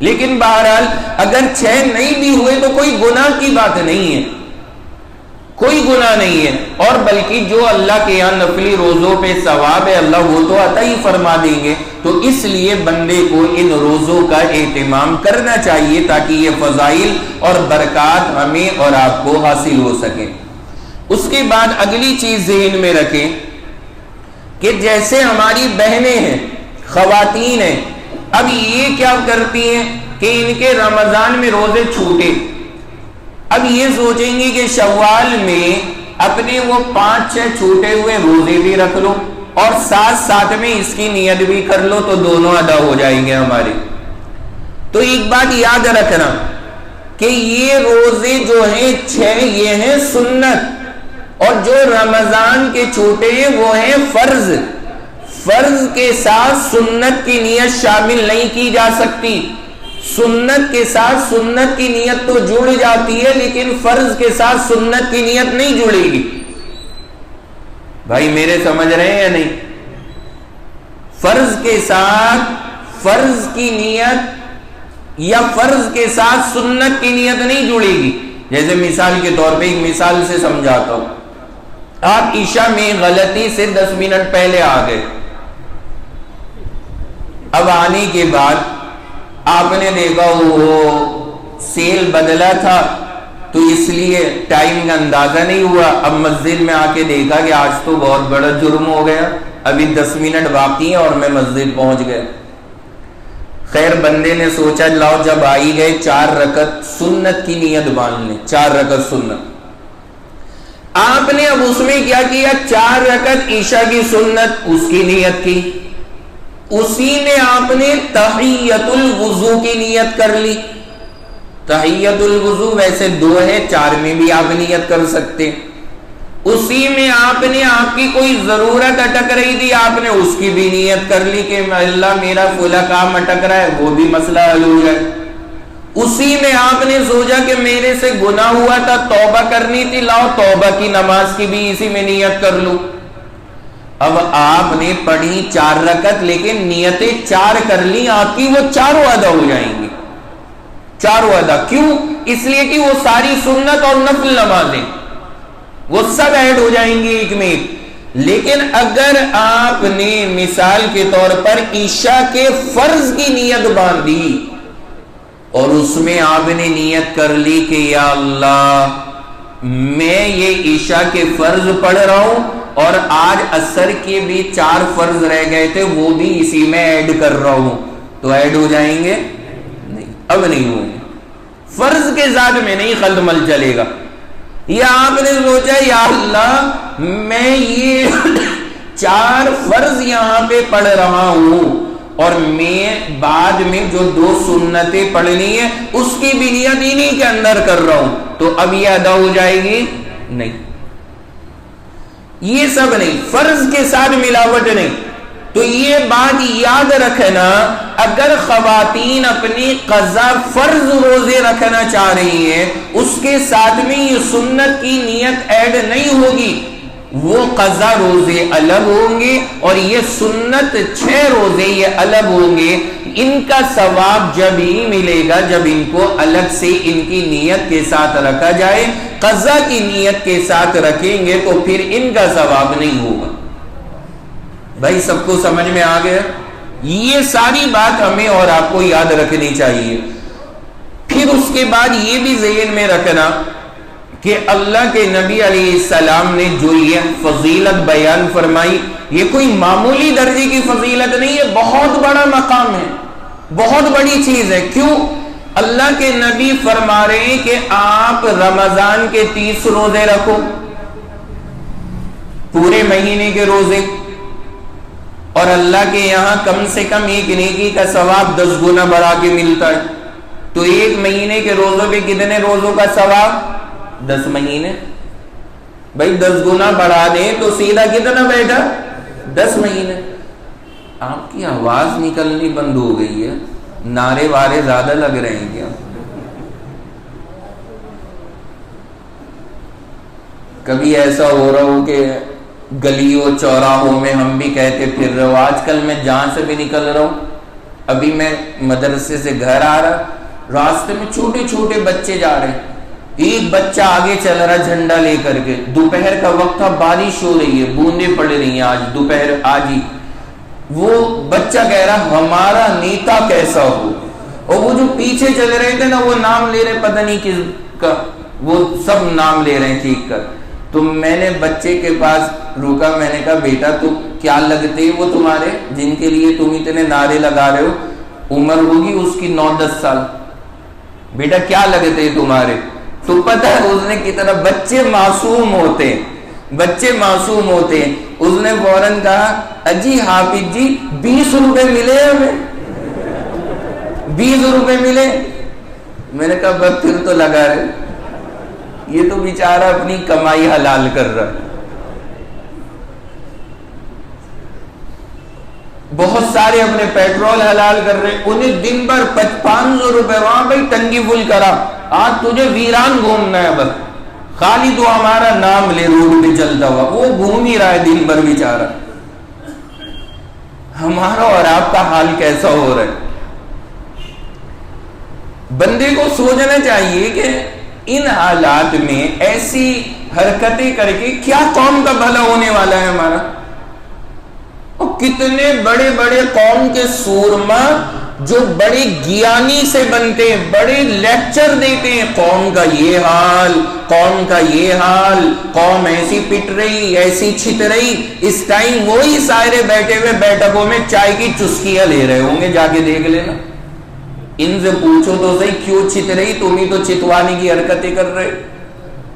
لیکن بہرحال اگر 6 نہیں بھی ہوئے تو کوئی گناہ کی بات نہیں ہے، کوئی گناہ نہیں ہے، اور بلکہ جو اللہ کے یہاں نفلی روزوں پہ ثواب ہے اللہ وہ تو عطا ہی فرما دیں گے. تو اس لیے بندے کو ان روزوں کا اہتمام کرنا چاہیے تاکہ یہ فضائل اور برکات ہمیں اور آپ کو حاصل ہو سکے. اس کے بعد اگلی چیز ذہن میں رکھیں کہ جیسے ہماری بہنیں ہیں، خواتین ہیں، اب یہ کیا کرتی ہیں کہ ان کے رمضان میں روزے چھوٹے، اب یہ سوچیں گے کہ شوال میں اپنے وہ 5-6 چھوٹے ہوئے روزے بھی رکھ لو اور ساتھ میں اس کی نیت بھی کر لو تو دونوں ادا ہو جائیں گے ہمارے. تو ایک بات یاد رکھنا کہ یہ روزے جو ہیں 6 یہ ہیں سنت، اور جو رمضان کے چھوٹے ہیں وہ ہیں فرض. فرض کے ساتھ سنت کی نیت شامل نہیں کی جا سکتی. سنت کے ساتھ سنت کی نیت تو جڑ جاتی ہے لیکن فرض کے ساتھ سنت کی نیت نہیں جڑے گی. بھائی میرے سمجھ رہے ہیں یا نہیں؟ فرض کے ساتھ فرض کی نیت یا فرض کے ساتھ سنت کی نیت نہیں جڑے گی. جیسے مثال کے طور پہ ایک مثال سے سمجھاتا ہوں. آپ عشاء میں غلطی سے 10 منٹ پہلے آ گئے، اب آنے کے بعد آپ نے دیکھا وہ سیل بدلا تھا تو اس لیے ٹائم کا اندازہ نہیں ہوا. اب مسجد میں آ کے دیکھا کہ آج تو بہت بڑا جرم ہو گیا, ابھی 10 منٹ باقی ہیں اور میں مسجد پہنچ گیا. خیر بندے نے سوچا لاؤ جب آئی گئے 4 رکعت سنت کی نیت باندھ لیں, 4 رکعت سنت. آپ نے اب اس میں کیا کیا, 4 رکعت عشاء کی سنت اس کی نیت کی, اسی میں آپ نے تحیت الوضو کی نیت کر لی. تحیت الوضو ویسے 2 ہے, 4 میں بھی آپ نیت کر سکتے. اسی میں آپ نے آپ کی کوئی ضرورت اٹک رہی تھی, آپ نے اس کی بھی نیت کر لی کہ اللہ میرا فلاں کام اٹک رہا ہے, وہ بھی مسئلہ حل ہو جائے. اسی میں آپ نے سوچا کہ میرے سے گناہ ہوا تھا, توبہ کرنی تھی, لاؤ توبہ کی نماز کی بھی اسی میں نیت کر لوں. اب آپ نے پڑھی 4 رکعت لیکن نیتیں 4 کر لی آپ کی, وہ 4 ادا ہو جائیں گی. 4 ادا کیوں؟ اس لیے کہ وہ ساری سنت اور نفل نمازیں وہ سب ایڈ ہو جائیں گی ایک میں ایک. لیکن اگر آپ نے مثال کے طور پر عشاء کے فرض کی نیت باندھی اور اس میں آپ نے نیت کر لی کہ یا اللہ میں یہ عشاء کے فرض پڑھ رہا ہوں اور آج عصر کے بھی 4 فرض رہ گئے تھے وہ بھی اسی میں ایڈ کر رہا ہوں, تو ایڈ ہو جائیں گے نہیں, اب نہیں ہوں گے. فرض کے ذات میں نہیں خلط چلے گا. یا آپ نے سوچا یا اللہ میں یہ 4 فرض یہاں پہ پڑھ رہا ہوں اور میں بعد میں جو 2 سنتیں پڑھنی ہے اس کی بھی نیت انہی کے اندر کر رہا ہوں, تو اب یہ ادا ہو جائے گی نہیں. یہ سب نہیں, فرض کے ساتھ ملاوٹ نہیں. تو یہ بات یاد رکھنا, اگر خواتین اپنی قضا فرض روزے رکھنا چاہ رہی ہیں اس کے ساتھ میں یہ سنت کی نیت ایڈ نہیں ہوگی, وہ قضا روزے الگ ہوں گے اور یہ سنت 6 روزے یہ الگ ہوں گے. ان کا ثواب جب ہی ملے گا جب ان کو الگ سے ان کی نیت کے ساتھ رکھا جائے. قضا کی نیت کے ساتھ رکھیں گے تو پھر ان کا ثواب نہیں ہوگا. بھائی سب کو سمجھ میں آ گیا؟ یہ ساری بات ہمیں اور آپ کو یاد رکھنی چاہیے. پھر اس کے بعد یہ بھی ذہن میں رکھنا کہ اللہ کے نبی علیہ السلام نے جو یہ فضیلت بیان فرمائی یہ کوئی معمولی درجے کی فضیلت نہیں ہے, بہت بڑا مقام ہے, بہت بڑی چیز ہے. کیوں؟ اللہ کے نبی فرما رہے ہیں کہ آپ رمضان کے 30 روزے رکھو, پورے مہینے کے روزے, اور اللہ کے یہاں کم سے کم ایک نیکی کا ثواب 10 گنا بڑھا کے ملتا ہے. تو ایک مہینے کے روزوں کے کتنے روزوں کا ثواب؟ 10 مہینے. بھائی 10 گنا بڑھا دیں تو سیدھا کتنا بیٹھا؟ 10 مہینے. آپ کی آواز نکلنی بند ہو گئی ہے, نعرے وارے زیادہ لگ رہے ہیں کیا؟ کبھی ایسا ہو رہا ہو کہ گلیوں چوراہوں میں ہم بھی کہتے پھر رہے ہو. آج کل میں جہاں سے بھی نکل رہا ہوں, ابھی میں مدرسے سے گھر آ رہا, راستے میں چھوٹے چھوٹے بچے جا رہے ہیں, ایک بچہ آگے چل رہا جھنڈا لے کر کے. دوپہر کا وقت تھا, بارش ہو رہی ہے, بوندیں پڑ رہی ہیں آج دوپہر آج ہی. وہ بچہ کہہ رہا ہمارا نیتا کیسا ہو, اور وہ جو پیچھے چل رہے تھے نا وہ نام لے رہے پتہ نہیں کس کا, وہ سب نام لے رہے ہیں ٹھیک کر. تو میں نے بچے کے پاس روکا, میں نے کہا بیٹا تو کیا لگتے وہ تمہارے جن کے لیے تم اتنے نعرے لگا رہے ہو؟ عمر ہوگی اس کی 9-10 سال. بیٹا کیا لگتے تمہارے؟ تو پتہ ہے اس نے کتنا, بچے معصوم ہوتے, بچے معصوم ہوتے. اس نے فوراً کہا اجی حافظ جی 20 روپے ملے ہمیں, 20 روپے ملے. میں نے کہا بس پھر تو لگا رہے, یہ تو بیچارہ اپنی کمائی حلال کر رہا. بہت سارے اپنے پیٹرول حلال کر رہے, انہیں دن بھر 500 روپے وہاں بھائی ٹنگی فل کرا, آج تجھے ویران گھومنا ہے بس, خالی تو ہمارا نام لے روڈ پہ چلتا ہوا, وہ گھوم ہی رہا ہے دن بھر بیچارہ. ہمارا اور آپ کا حال کیسا ہو رہا ہے؟ بندے کو سوچنا چاہیے کہ ان حالات میں ایسی حرکتیں کر کے کیا قوم کا بھلا ہونے والا ہے ہمارا, اور کتنے بڑے بڑے قوم کے سورما جو بڑے گیانی سے بنتے ہیں، بڑے لیکچر دیتے ہیں، قوم کا یہ حال، قوم کا یہ حال، قوم ایسی پٹ رہی، ایسی چھت رہی. اس ٹائم وہی سارے بیٹھے ہوئے بیٹھکوں میں چائے کی چسکیاں لے رہے ہوں گے. جا کے دیکھ لینا، ان سے پوچھو تو صحیح کیوں چھت رہی، تم ہی تو چھتوانے کی حرکتیں کر رہے.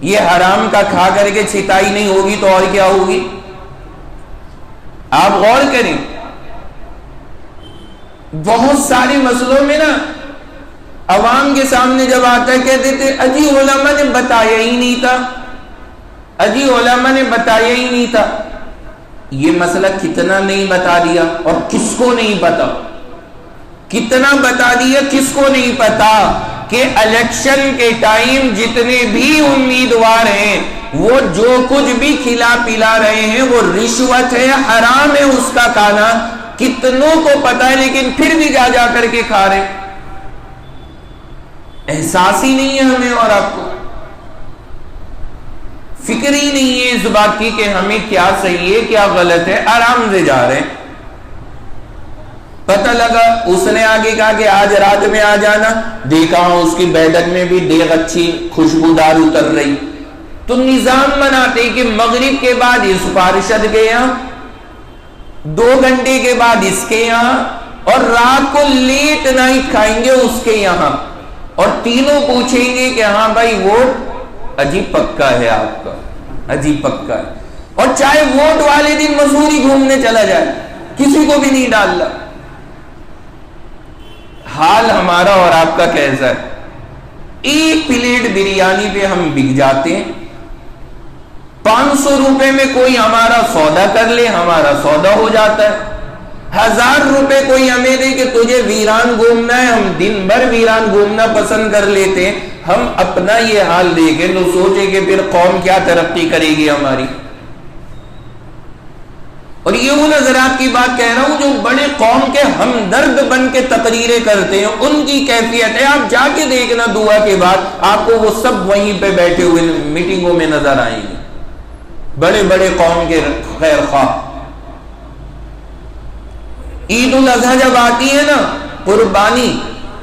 یہ حرام کا کھا کر کے چھتائی نہیں ہوگی تو اور کیا ہوگی؟ آپ غور کریں. بہت سارے مسئلوں میں نا عوام کے سامنے جب آتا ہے کہتے تھے اجی علماء نے بتایا ہی نہیں تھا، اجی علماء نے بتایا ہی نہیں تھا. یہ مسئلہ کتنا نہیں بتا دیا اور کس کو نہیں پتا، کتنا بتا دیا کس کو نہیں پتا کہ الیکشن کے ٹائم جتنے بھی امیدوار ہیں وہ جو کچھ بھی کھلا پلا رہے ہیں وہ رشوت ہے، حرام ہے اس کا کھانا. کتنوں کو پتا ہے لیکن پھر بھی جا جا کر کے کھا رہے. احساس ہی نہیں ہے ہمیں اور آپ کو، فکر ہی نہیں ہے اس بات کی کہ ہمیں کیا صحیح ہے کیا غلط ہے، آرام سے جا رہے ہیں. پتہ لگا اس نے آگے کہا کہ آج رات میں آ جانا، دیکھا اس کی بیٹھک میں بھی دیگ اچھی خوشبودار اتر رہی. تو نظام بناتے کہ مغرب کے بعد اس پارشد کے یہاں، 2 گھنٹے کے بعد اس کے یہاں، اور رات کو لیٹ نائٹ کھائیں گے اس کے یہاں، اور تینوں پوچھیں گے کہ ہاں بھائی ووٹ عجیب پکا ہے آپ کا، عجیب پکا ہے. اور چاہے ووٹ والے دن مسوری گھومنے چلا جائے، کسی کو بھی نہیں ڈالنا. حال ہمارا اور آپ کا کیسا ہے؟ ایک پلیٹ بریانی پہ ہم بک جاتے ہیں. 500 روپے میں کوئی ہمارا سودا کر لے، ہمارا سودا ہو جاتا ہے. 1000 روپے کوئی ہمیں دے کہ تجھے ویران گھومنا ہے، ہم دن بھر ویران گھومنا پسند کر لیتے ہیں. ہم اپنا یہ حال دیکھیں تو سوچیں کہ پھر قوم کیا ترقی کرے گی ہماری. اور یہ وہ حضرات کی بات کہہ رہا ہوں جو بڑے قوم کے ہمدرد بن کے تقریریں کرتے ہیں، ان کی کیفیت ہے. آپ جا کے دیکھنا دعا کے بعد آپ کو وہ سب وہیں پہ بیٹھے ہوئے میٹنگوں میں نظر آئیں گے، بڑے بڑے قوم کے خیر خواہ. عید الاضحیٰ جب آتی ہے نا قربانی،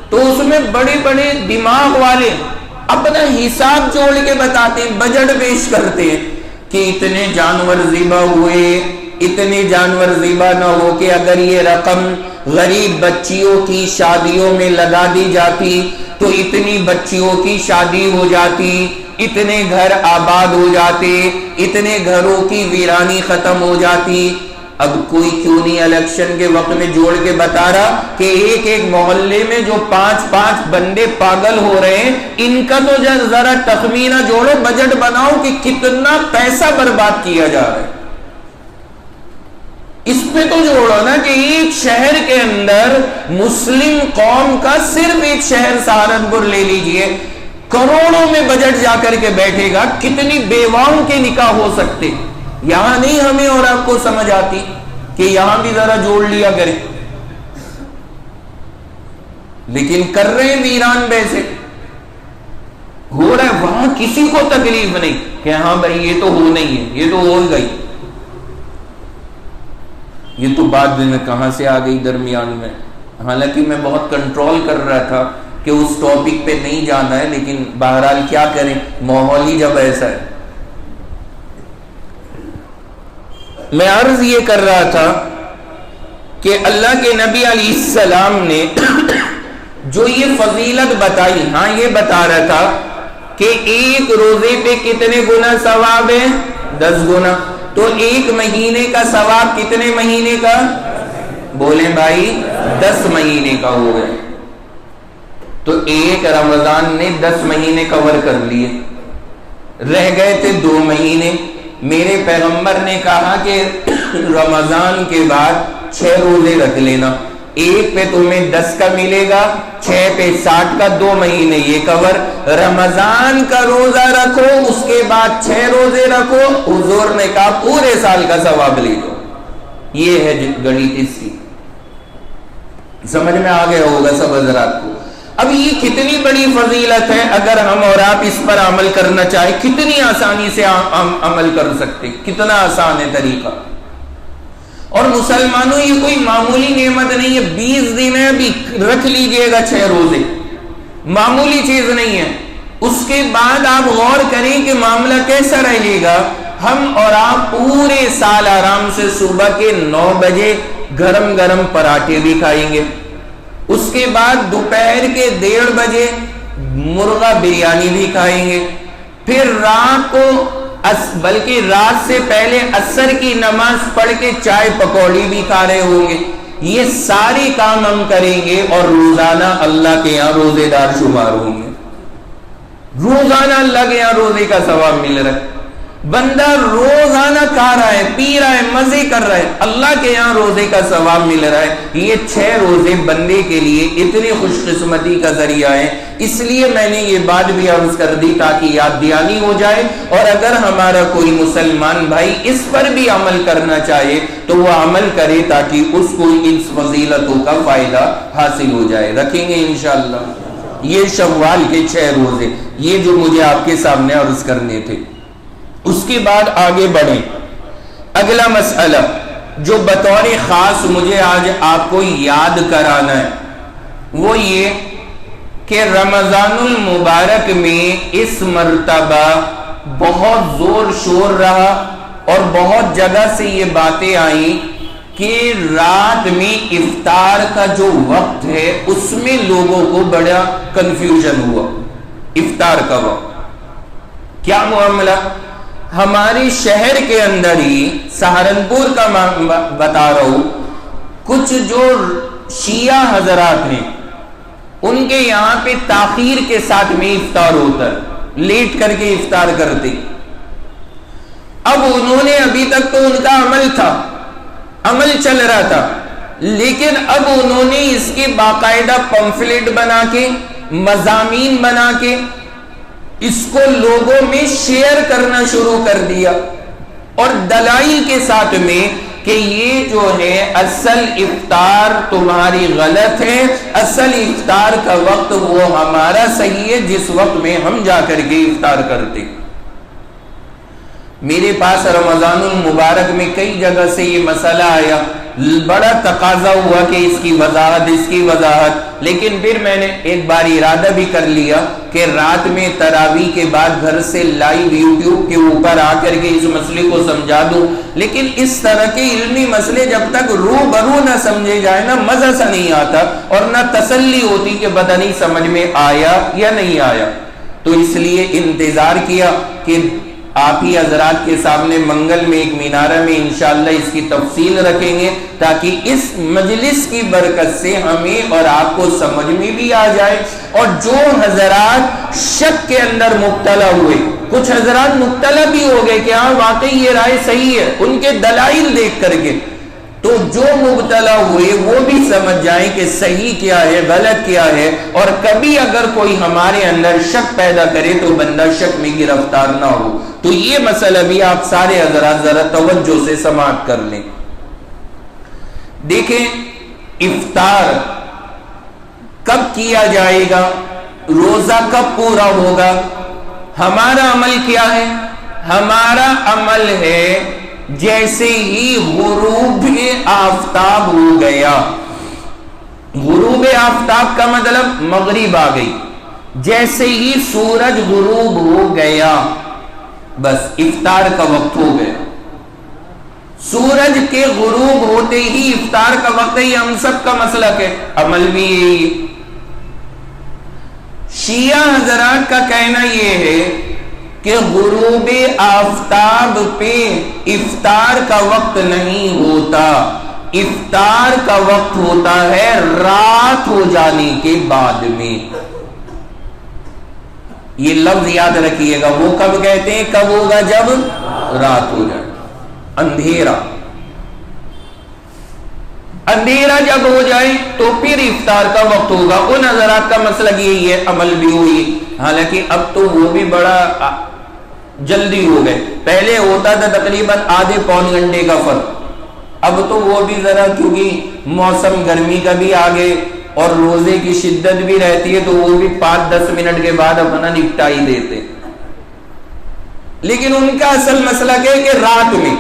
تو اس میں بڑے بڑے دماغ والے اپنا حساب جوڑ کے بتاتے ہیں، بجٹ پیش کرتے ہیں کہ اتنے جانور ذبح ہوئے، اتنے جانور ذبح نہ ہو کہ اگر یہ رقم غریب بچیوں کی شادیوں میں لگا دی جاتی تو اتنی بچیوں کی شادی ہو جاتی، اتنے گھر آباد ہو جاتے، اتنے گھروں کی ویرانی ختم ہو جاتی. اب کوئی کیوں نہیں الیکشن کے وقت میں جوڑ کے بتا رہا کہ ایک ایک محلے میں جو 5 بندے پاگل ہو رہے ہیں، ان کا تو ذرا تخمینہ جوڑو، بجٹ بناؤ کہ کتنا پیسہ برباد کیا جا رہا ہے. اس پہ تو جوڑو نا کہ ایک شہر کے اندر مسلم قوم کا صرف ایک شہر سہارنپور لے لیجئے، کروڑوں میں بجٹ جا کر کے بیٹھے گا. کتنی بیواؤں کے نکاح ہو سکتے. یہاں نہیں ہمیں اور آپ کو سمجھ آتی کہ یہاں بھی ذرا جوڑ لیا کریں، لیکن کر رہے ویران بیسے ہو رہا ہے. وہاں کسی کو تکلیف نہیں کہ ہاں بھائی یہ تو ہونا ہی ہے، یہ تو ہو گئی. یہ تو بات میں کہاں سے آ گئی درمیان میں. حالانکہ میں بہت کنٹرول کر رہا تھا کہ اس ٹاپک پہ نہیں جانا ہے، لیکن بہرحال کیا کریں، ماحول ہی جب ایسا ہے. میں عرض یہ کر رہا تھا کہ اللہ کے نبی علیہ السلام نے جو یہ فضیلت بتائی، ہاں یہ بتا رہا تھا کہ ایک روزے پہ کتنے گنا ثواب ہے؟ 10 گنا. تو ایک مہینے کا ثواب کتنے مہینے کا؟ بولیں بھائی 10 مہینے کا ہو گئے. تو ایک رمضان نے 10 مہینے کور کر لیے، رہ گئے تھے 2 مہینے. میرے پیغمبر نے کہا کہ رمضان کے بعد 6 روزے رکھ لینا، ایک پہ تمہیں 10 کا ملے گا، 6 پہ 60 کا، 2 مہینے یہ کور. رمضان کا روزہ رکھو، اس کے بعد 6 روزے رکھو. حضور نے کہا پورے سال کا ثواب لے لو. یہ ہے گڑی اس کی. سمجھ میں آ گیا ہوگا سب حضرات کو. اب یہ کتنی بڑی فضیلت ہے، اگر ہم اور آپ اس پر عمل کرنا چاہیں کتنی آسانی سے عمل کر سکتے، کتنا آسان ہے طریقہ. اور مسلمانوں یہ کوئی معمولی نعمت نہیں ہے، 20 دن ہے، ابھی رکھ لیجئے گا 6 روزے، معمولی چیز نہیں ہے۔ اس کے بعد آپ غور کریں کہ معاملہ کیسا رہے گا۔ ہم اور آپ پورے سال آرام سے صبح کے 9 بجے گرم گرم پراٹھے بھی کھائیں گے، اس کے بعد دوپہر کے 1:30 بجے مرغا بریانی بھی کھائیں گے، پھر رات کو بلکہ رات سے پہلے عصر کی نماز پڑھ کے چائے پکوڑی بھی کھا رہے ہوں گے۔ یہ ساری کام ہم کریں گے اور روزانہ اللہ کے یہاں روزے دار شمار ہوں گے، روزانہ اللہ کے یہاں روزے کا ثواب مل رہا ہے۔ بندہ روزانہ کھا رہا ہے، پی رہا ہے، مزے کر رہا ہے، اللہ کے یہاں روزے کا ثواب مل رہا ہے۔ یہ 6 روزے بندے کے لیے اتنی خوش قسمتی کا ذریعہ ہے، اس لیے میں نے یہ بات بھی عرض کر دی تاکہ یاد دہانی ہو جائے، اور اگر ہمارا کوئی مسلمان بھائی اس پر بھی عمل کرنا چاہے تو وہ عمل کرے تاکہ اس کو ان فضیلتوں کا فائدہ حاصل ہو جائے۔ رکھیں گے انشاءاللہ یہ شوال کے 6 روزے، یہ جو مجھے آپ کے سامنے عرض کرنے تھے۔ اس کے بعد آگے بڑھیں، اگلا مسئلہ جو بطور خاص مجھے آج آپ کو یاد کرانا ہے وہ یہ کہ رمضان المبارک میں اس مرتبہ بہت زور شور رہا اور بہت جگہ سے یہ باتیں آئیں کہ رات میں افطار کا جو وقت ہے اس میں لوگوں کو بڑا کنفیوژن ہوا۔ افطار کا وقت کیا معاملہ؟ ہمارے شہر کے اندر ہی سہارنپور کا بتا رہا ہوں، کچھ جو شیعہ حضرات ہیں ان کے یہاں پہ تاخیر کے ساتھ میں افطار ہوتا ہے، لیٹ کر کے افطار کرتے۔ اب انہوں نے ابھی تک تو ان کا عمل تھا، عمل چل رہا تھا، لیکن اب انہوں نے اس کے باقاعدہ پمفلٹ بنا کے، مضامین بنا کے اس کو لوگوں میں شیئر کرنا شروع کر دیا، اور دلائل کے ساتھ میں کہ یہ جو ہے اصل افطار تمہاری غلط ہے، اصل افطار کا وقت وہ ہمارا صحیح ہے جس وقت میں ہم جا کر کے افطار کرتے۔ میرے پاس رمضان المبارک میں کئی جگہ سے یہ مسئلہ آیا، بڑا تقاضا ہوا کہ اس کی وضاحت، لیکن پھر میں نے ایک بار ارادہ بھی کر لیا کہ رات میں تراویح کے بعد گھر سے لائیو یوٹیوب کے اوپر آ کر کے اس مسئلے کو سمجھا دوں۔ لیکن اس طرح کے علمی مسئلے جب تک روبرو نہ سمجھے جائے نا مزہ سا نہیں آتا، اور نہ تسلی ہوتی کہ پتہ نہیں سمجھ میں آیا یا نہیں آیا۔ تو اس لیے انتظار کیا کہ آپ ہی حضرات کے سامنے منگل میں ایک مینارہ میں انشاءاللہ اس کی تفصیل رکھیں گے، تاکہ اس مجلس کی برکت سے ہمیں اور آپ کو سمجھ میں بھی آ جائے۔ اور جو حضرات شک کے اندر مبتلا ہوئے، کچھ حضرات مبتلا بھی ہو گئے کہ ہاں واقعی یہ رائے صحیح ہے ان کے دلائل دیکھ کر کے، تو جو مبتلا ہوئے وہ بھی سمجھ جائیں کہ صحیح کیا ہے، غلط کیا ہے، اور کبھی اگر کوئی ہمارے اندر شک پیدا کرے تو بندہ شک میں گرفتار نہ ہو۔ تو یہ مسئلہ بھی آپ سارے حضرات ذرا توجہ سے سماعت کر لیں۔ دیکھیں افطار کب کیا جائے گا، روزہ کب پورا ہوگا، ہمارا عمل کیا ہے؟ ہمارا عمل ہے جیسے ہی غروب آفتاب ہو گیا، غروب آفتاب کا مطلب مغرب آ گئی، جیسے ہی سورج غروب ہو گیا بس افطار کا وقت ہو گیا۔ سورج کے غروب ہوتے ہی افطار کا وقت ہے، یہ ہم سب کا مسلک ہے، عمل بھی یہی ہے۔ شیعہ حضرات کا کہنا یہ ہے کہ غروب آفتاب پہ افطار کا وقت نہیں ہوتا، افطار کا وقت ہوتا ہے رات ہو جانے کے بعد میں۔ یہ لفظ یاد رکھیے گا، وہ کب کہتے ہیں؟ کب ہوگا؟ جب رات ہو جائے، اندھیرا جب ہو جائے تو پھر افطار کا وقت ہوگا۔ ان حضرات کا مسلک یہی ہے، عمل بھی ہوئی۔ حالانکہ اب تو وہ بھی بڑا جلدی ہو گئے، پہلے ہوتا تھا تقریباً آدھے پون گھنٹے کا فرق، اب تو وہ بھی ذرا کیونکہ موسم گرمی کا بھی آگے اور روزے کی شدت بھی رہتی ہے تو وہ بھی 5-10 منٹ کے بعد اپنا نپٹائی دیتے۔ لیکن ان کا اصل مسئلہ ہے کہ رات میں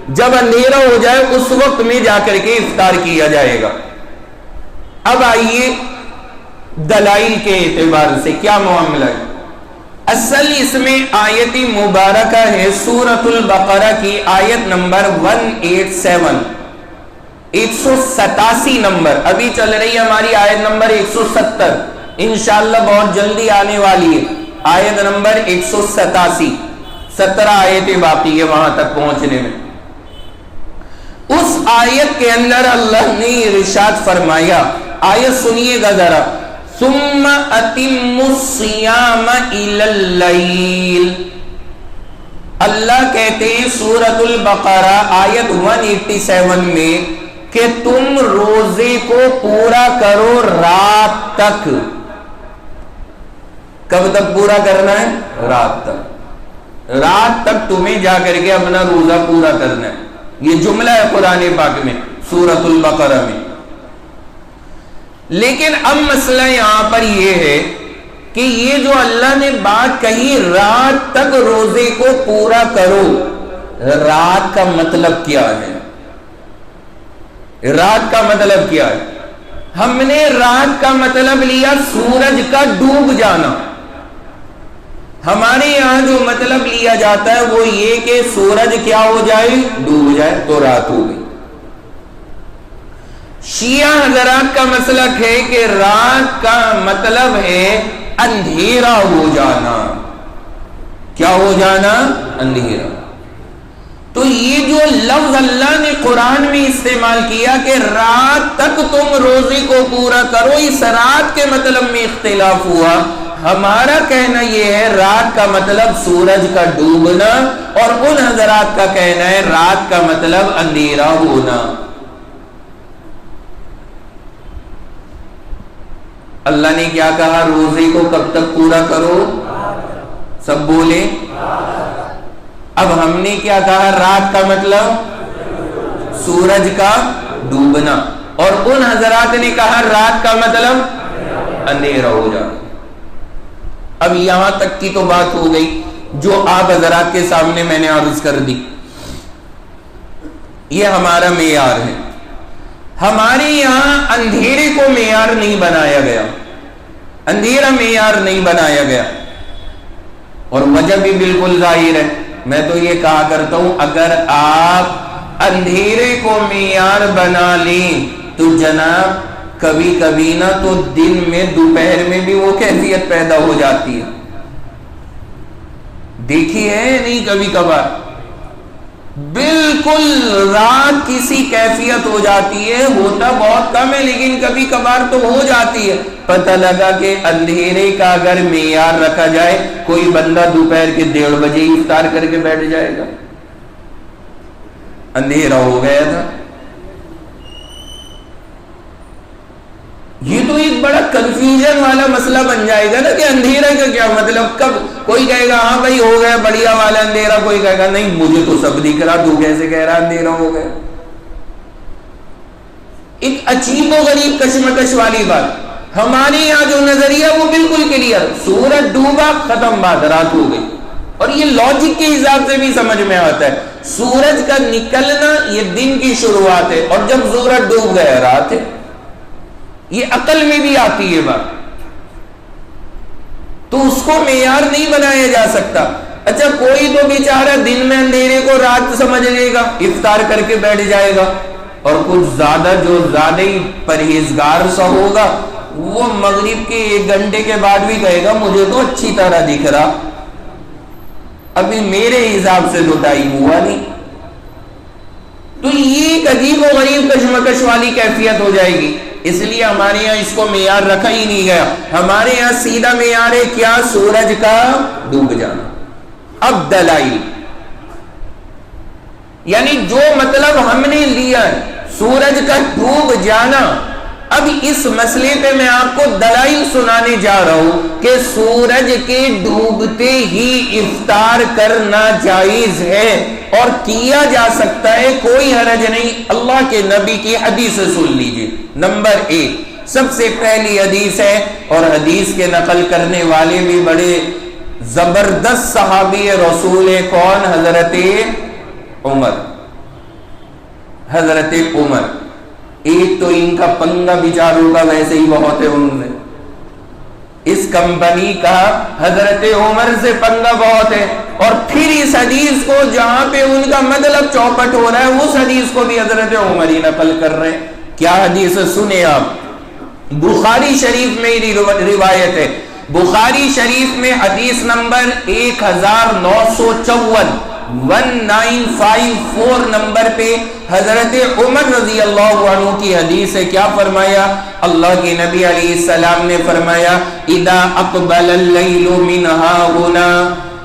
جب اندھیرا ہو جائے اس وقت میں جا کر کے افطار کیا جائے گا۔ اب آئیے دلائل کے اعتبار سے کیا معاملہ ہے۔ اصل اس میں آیت مبارکہ ہے سورۃ البقرہ کی آیت نمبر 187، 187 نمبر، ابھی چل رہی ہے ہماری آیت نمبر 170، انشاءاللہ بہت جلدی آنے والی ہے آیت نمبر 187، 17 آیتیں باقی ہے وہاں تک پہنچنے میں۔ اس آیت کے اندر اللہ نے ارشاد فرمایا، آیت سنیے گا ذرا، ثم اتموا الصیام الی اللیل۔ اللہ کہتے ہیں سورۃ البقرہ آیت 187 میں کہ تم روزے کو پورا کرو رات تک۔ کب تک پورا کرنا ہے؟ رات تک۔ رات تک تمہیں جا کر کے اپنا روزہ پورا کرنا ہے، یہ جملہ ہے قرآن پاک میں سورۃ البقرہ میں۔ لیکن اب مسئلہ یہاں پر یہ ہے کہ یہ جو اللہ نے بات کہی رات تک روزے کو پورا کرو، رات کا مطلب کیا ہے؟ رات کا مطلب کیا ہے؟ ہم نے رات کا مطلب لیا سورج کا ڈوب جانا۔ ہمارے یہاں جو مطلب لیا جاتا ہے وہ یہ کہ سورج کیا ہو جائے؟ ڈوب جائے تو رات ہو گئی۔ شیعہ حضرات کا مسلک ہے کہ رات کا مطلب ہے اندھیرا ہو جانا۔ کیا ہو جانا؟ اندھیرا۔ تو یہ جو لفظ اللہ نے قرآن میں استعمال کیا کہ رات تک تم روزے کو پورا کرو، اس رات کے مطلب میں اختلاف ہوا۔ ہمارا کہنا یہ ہے رات کا مطلب سورج کا ڈوبنا، اور ان حضرات کا کہنا ہے رات کا مطلب اندھیرا ہونا۔ اللہ نے کیا کہا؟ روزے کو کب تک پورا کرو؟ سب بولے۔ اب ہم نے کیا کہا؟ رات کا مطلب سورج کا ڈوبنا، اور ان حضرات نے کہا رات کا مطلب اندھیرا ہو جانا۔ اب یہاں تک کی تو بات ہو گئی جو آپ حضرات کے سامنے میں نے عرض کر دی۔ یہ ہمارا معیار ہے۔ ہمارے یہاں اندھیرے کو معیار نہیں بنایا گیا، اندھیرا معیار نہیں بنایا گیا، اور وجہ بھی بالکل ظاہر ہے۔ میں تو یہ کہا کرتا ہوں اگر آپ اندھیرے کو معیار بنا لیں تو جناب کبھی کبھی نہ تو دن میں دوپہر میں بھی وہ کیفیت پیدا ہو جاتی ہے۔ دیکھی ہے نہیں کبھی کبھار بالکل رات کسی کیفیت ہو جاتی ہے، ہوتا بہت کم ہے لیکن کبھی کبھار تو ہو جاتی ہے۔ پتہ لگا کہ اندھیرے کا اگر معیار رکھا جائے کوئی بندہ دوپہر کے 1:30 بجے ہی افطار کر کے بیٹھ جائے گا، اندھیرا ہو گیا تھا۔ یہ تو ایک بڑا کنفیوژن والا مسئلہ بن جائے گا نا کہ اندھیرا کا کیا مطلب، کب کوئی کہے گا ہاں بھائی ہو گیا بڑھیا والا اندھیرا، کوئی کہے گا نہیں مجھے تو سب دکھ رہا، تو کیسے کہہ رہا اندھیرا ہو گیا۔ ایک عجیب و غریب کشمکش والی بات۔ ہمارے یہاں جو نظریہ وہ بالکل کلیئر، سورج ڈوبا ختم بات، رات ہو گئی، اور یہ لاجک کے حساب سے بھی سمجھ میں آتا ہے۔ سورج کا نکلنا یہ دن کی شروعات ہے، اور جب سورج ڈوب گیا رات ہے، یہ عقل میں بھی آتی ہے بات، تو اس کو معیار نہیں بنایا جا سکتا۔ اچھا کوئی تو بیچارہ دن میں اندھیرے کو رات سمجھ لے گا، افطار کر کے بیٹھ جائے گا، اور کچھ زیادہ جو زیادہ ہی پرہیزگار سا ہوگا وہ مغرب کے 1 گھنٹے کے بعد بھی کہے گا مجھے تو اچھی طرح دکھ رہا، ابھی میرے حساب سے تو ٹائم ہوا نہیں۔ تو یہ ایک عجیب و غریب کشمکش والی کیفیت ہو جائے گی، اس لیے ہمارے یہاں اس کو معیار رکھا ہی نہیں گیا۔ ہمارے یہاں سیدھا معیار ہے کیا؟ سورج کا ڈوب جانا۔ اب دلائل، یعنی جو مطلب ہم نے لیا ہے سورج کا ڈوب جانا، اب اس مسئلے پہ میں آپ کو دلائل سنانے جا رہا ہوں کہ سورج کے ڈوبتے ہی افطار کرنا جائز ہے اور کیا جا سکتا ہے، کوئی حرج نہیں۔ اللہ کے نبی کی حدیث سن لیجئے۔ نمبر 1 سب سے پہلی حدیث ہے، اور حدیث کے نقل کرنے والے بھی بڑے زبردست صحابی رسول کون؟ حضرت عمر۔ حضرت عمر. ایک تو ان کا پنگا بیچاروں کا ویسے ہی بہت ہے، ان میں اس کمپنی کا حضرت عمر سے پنگا بہت ہے، اور پھر اس حدیث کو جہاں پہ ان کا مطلب چوپٹ ہو رہا ہے اس حدیث کو بھی حضرت عمر ہی نقل کر رہے ہیں. کیا حدیث ہے سنیں آپ. بخاری شریف میں روایت ہے، بخاری شریف میں حدیث نمبر 1954 1954 نمبر پہ حضرت عمر رضی اللہ عنہ کی حدیث ہے. کیا فرمایا؟ اللہ کے نبی علیہ السلام نے فرمایا اذا اقبل اللیل من ہاہنا،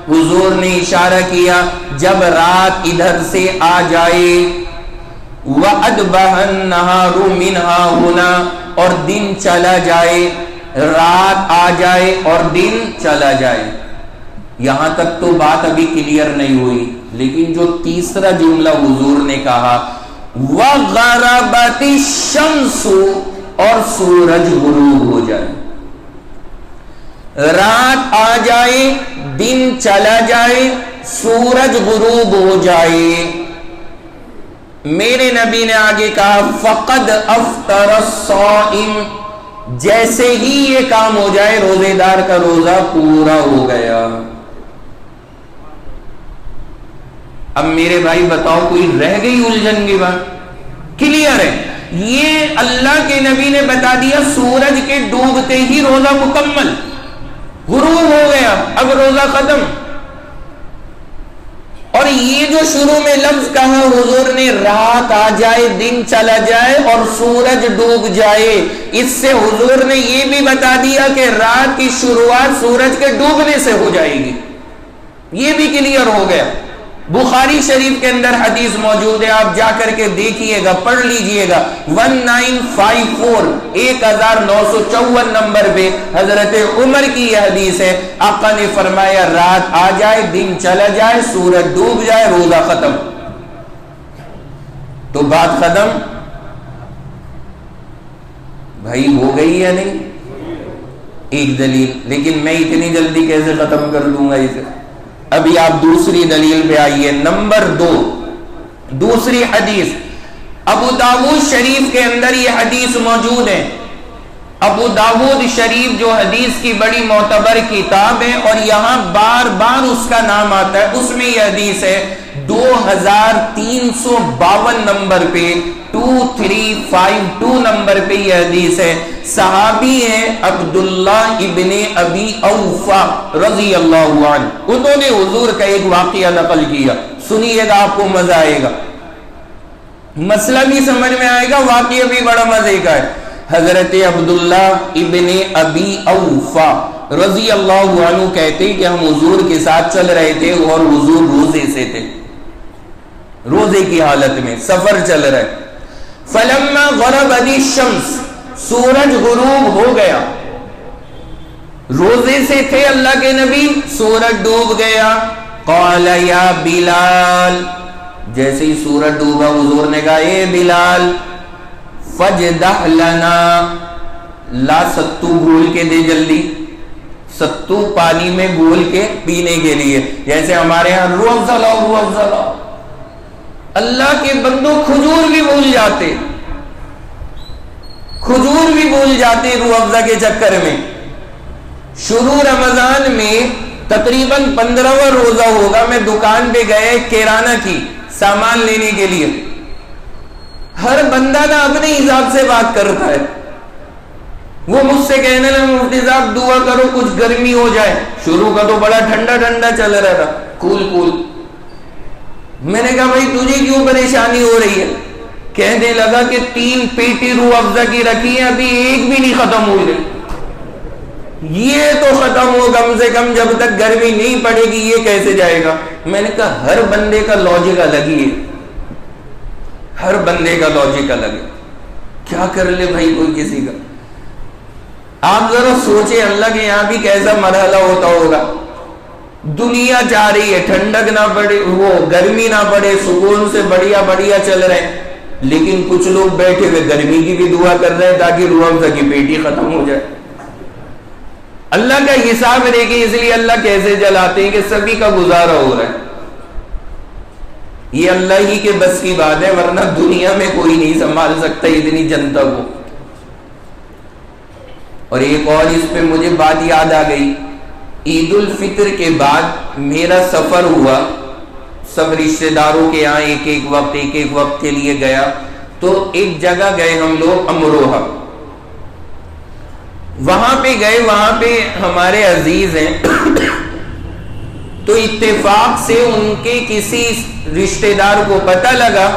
حضور نے اشارہ کیا جب رات ادھر سے آ جائے، وَأَدْبَهَ النَّهَارُ مِنْ هَاهُنَا، اور دن چلا جائے، رات آ جائے اور دن چلا جائے. یہاں تک تو بات ابھی کلیئر نہیں ہوئی، لیکن جو تیسرا جملہ حضور نے کہا وَغَرَبَتِ الشَّمْسُ، اور سورج غروب ہو جائے، رات آ جائے، دن چلا جائے، سورج غروب ہو جائے. میرے نبی نے آگے کہا فقد افطر الصائم، جیسے ہی یہ کام ہو جائے روزے دار کا روزہ پورا ہو گیا. اب میرے بھائی بتاؤ کوئی رہ گئی الجھن کی بات؟ کلیئر ہے. یہ اللہ کے نبی نے بتا دیا سورج کے ڈوبتے ہی روزہ مکمل، غروب ہو گیا، اب روزہ ختم. اور یہ جو شروع میں لفظ کہا حضور نے رات آ جائے، دن چلا جائے اور سورج ڈوب جائے، اس سے حضور نے یہ بھی بتا دیا کہ رات کی شروعات سورج کے ڈوبنے سے ہو جائے گی. یہ بھی کلیئر ہو گیا. بخاری شریف کے اندر حدیث موجود ہے، آپ جا کر کے دیکھیے گا، پڑھ لیجئے گا. 1954 1954 نمبر پہ حضرت عمر کی یہ حدیث ہے. آقا نے فرمایا رات آ جائے، دن چلا جائے، سورج ڈوب جائے، روزہ ختم. تو بات ختم بھائی ہو گئی یا نہیں؟ ایک دلیل، لیکن میں اتنی جلدی کیسے ختم کر دوں گا اسے؟ ابھی آپ دوسری دلیل پہ آئیے. نمبر 2، دوسری حدیث ابو داود شریف کے اندر یہ حدیث موجود ہے. ابو داود شریف جو حدیث کی بڑی معتبر کتاب ہے اور یہاں بار بار اس کا نام آتا ہے، اس میں یہ حدیث ہے 2352 نمبر پہ، 2352 نمبر پہ یہ حدیث ہے. صحابی ہیں عبداللہ ابن ابی اوفا رضی اللہ عنہ، انہوں نے حضور کا ایک واقعہ نقل کیا. سنیے گا آپ کو مزہ آئے گا، مسئلہ بھی سمجھ میں آئے گا، واقعہ بھی بڑا مزے کا ہے. حضرت عبداللہ ابن ابی اوفا رضی اللہ عنہ کہتے ہیں کہ ہم حضور کے ساتھ چل رہے تھے اور حضور روزے سے تھے، روزے کی حالت میں سفر چل رہا ہے. فلما غربت الشمس، سورج غروب ہو گیا، روزے سے تھے اللہ کے نبی، سورج ڈوب گیا. قال یا بلال، جیسے ہی سورج ڈوبا حضور نے کہا اے بلال فجدہ لنا، لا ستو گھول کے دے جلدی، ستو پانی میں گھول کے پینے کے لیے، جیسے ہمارے ہاں روح افزا لاؤ، روح افزا لاؤ. اللہ کے بندوں کھجور بھی بھول جاتے، کھجور بھی بھول جاتے روح افزا کے چکر میں. شروع رمضان میں تقریباً 15واں روزہ ہوگا، میں دکان پہ گئے کرانہ کی سامان لینے کے لیے. ہر بندہ نا اپنے حساب سے بات کرتا ہے. وہ مجھ سے کہنے لگا مفتی صاحب دعا کرو کچھ گرمی ہو جائے. شروع کا تو بڑا ٹھنڈا ٹھنڈا چل رہا تھا، کول کول. میں نے کہا بھائی تجھے کیوں پریشانی ہو رہی ہے؟ کہنے لگا کہ 3 پیٹی روح افزا کی رکھی ہے، ابھی ایک بھی نہیں ختم ہو رہی. یہ تو ختم ہو کم سے کم، جب تک گرمی نہیں پڑے گی یہ کیسے جائے گا؟ میں نے کہا ہر بندے کا لاجک الگ ہی ہے، ہر بندے کا لاجک الگ ہے. کیا کر لے بھائی کوئی کسی کا؟ آپ ذرا سوچیں اللہ کے یہاں بھی کیسا مرحلہ ہوتا ہوگا. دنیا چاہ رہی ہے ٹھنڈک نہ پڑے، وہ گرمی نہ پڑے، سکون سے بڑھیا بڑھیا چل رہے ہیں، لیکن کچھ لوگ بیٹھے ہوئے گرمی کی بھی دعا کر رہے ہیں تاکہ روح افزا کی پیٹی ختم ہو جائے. اللہ کا حساب دیکھیں، اس لیے اللہ کیسے جلاتے ہیں کہ سبھی کا گزارا ہو رہا ہے. یہ اللہ ہی کے بس کی بات ہے، ورنہ دنیا میں کوئی نہیں سنبھال سکتا اتنی جنتا کو۔ اور ایک اور اس پہ مجھے بات یاد آ گئی، عید الفطر کے بعد میرا سفر ہوا، سب رشتہ داروں کے یہاں ایک ایک وقت کے لیے گیا، تو ایک جگہ گئے ہم لوگ امروہہ، وہاں پہ گئے، وہاں پہ ہمارے عزیز ہیں، تو اتفاق سے ان کے کسی رشتہ دار کو پتہ لگا،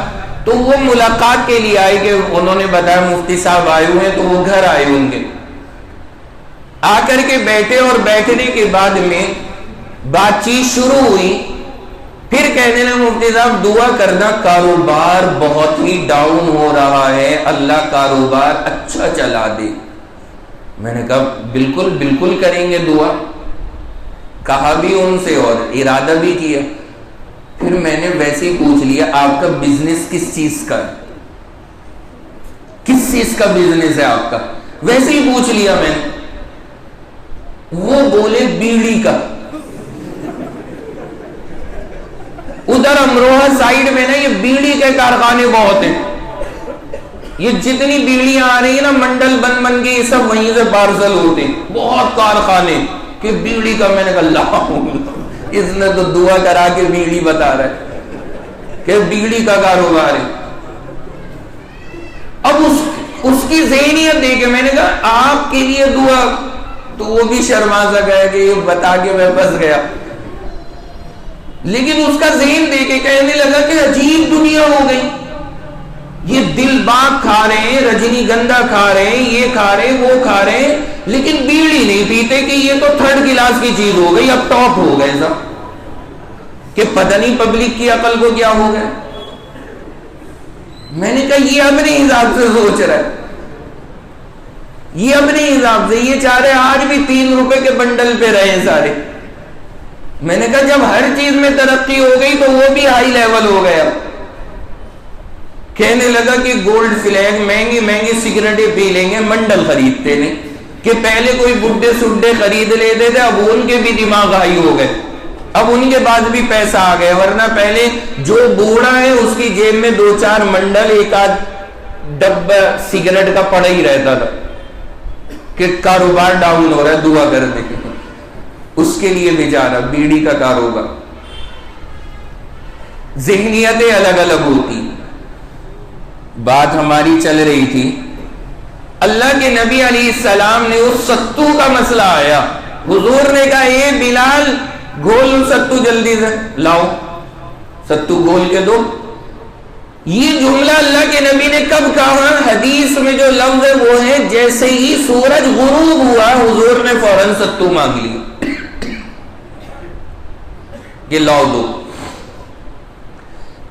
تو وہ ملاقات کے لیے آئے، کہ انہوں نے بتایا مفتی صاحب آئے ہوئے ہیں، تو وہ گھر آئے ان کے، آ کر کے بیٹھے، اور بیٹھنے کے بعد میں بات چیت شروع ہوئی، پھر کہنے لگے مفتی صاحب دعا کرنا، کاروبار بہت ہی ڈاؤن ہو رہا ہے، اللہ کاروبار اچھا چلا دے۔ میں نے کہا بالکل بالکل کریں گے دعا، کہا بھی ان سے اور ارادہ بھی کیا۔ پھر میں نے ویسے ہی پوچھ لیا آپ کا بزنس کس چیز کا ہے، کس چیز کا بزنس ہے آپ کا، ویسے ہی پوچھ لیا میں نے۔ وہ بولے بیڑی کا۔ ادھر امروہہ سائیڈ میں نا یہ بیڑی کے کارخانے بہت ہیں، یہ جتنی بیڑیاں آ رہی ہیں نا منڈل بن کے یہ سب وہیں سے پارسل ہوتے ہیں، بہت کارخانے کہ بیڑی کا۔ میں نے کہا اللہ، اس نے تو دعا کرا کے بیڑی بتا رہا ہے کہ بیڑی کا کاروبار ہے۔ اب اس کی ذہنیت دیکھے میں نے کہا آپ کے لیے دعا، تو وہ بھی شرما سا گیا کہ یہ بتا کے میں پھنس گیا، لیکن اس کا ذہن دیکھے کہنے لگا کہ عجیب دنیا ہو گئی، یہ دل باغ کھا رہے ہیں، رجنی گندھا کھا رہے ہیں، یہ کھا رہے ہیں، وہ کھا رہے ہیں، لیکن بیڑی نہیں پیتے، کہ یہ تو تھرڈ کلاس کی چیز ہو گئی، اب ٹاپ ہو گئے سب، کہ پتہ نہیں پبلک کی عقل کو کیا ہو گیا۔ میں نے کہا یہ اپنے حساب سے سوچ رہا ہے، یہ اپنے حساب سے، یہ چاہ رہے آج بھی 3 روپے کے بنڈل پہ رہے سارے۔ میں نے کہا جب ہر چیز میں ترقی ہو گئی تو وہ بھی ہائی لیول ہو گیا۔ کہنے لگا کہ گولڈ فلیگ، مہنگی مہنگی سگریٹیں پی لیں گے، منڈل خریدتے نہیں، کہ پہلے کوئی بڈھے سڈے خرید لیتے تھے، اب ان کے بھی دماغ ہائی ہو گئے، اب ان کے بعد بھی پیسہ آ گیا، ورنہ پہلے جو بوڑھا ہے اس کی جیب میں 2-4 منڈل، ایک آدھ ڈبہ سگریٹ کا پڑا ہی رہتا تھا، کہ کاروبار ڈاؤن ہو رہا ہے دعا کر دے، اس کے لیے بیچارہ بیڑی کا کاروبار۔ ذہنیتیں الگ الگ ہوتی۔ بات ہماری چل رہی تھی، اللہ کے نبی علیہ السلام نے اس ستو کا مسئلہ آیا، حضور نے کہا اے بلال گھول ستو جلدی سے لاؤ، ستو گھول کے دو۔ یہ جملہ اللہ کے نبی نے کب کہا؟ حدیث میں جو لفظ ہے وہ ہے جیسے ہی سورج غروب ہوا حضور نے فوراً ستو مانگ لیا کہ لاؤ دو۔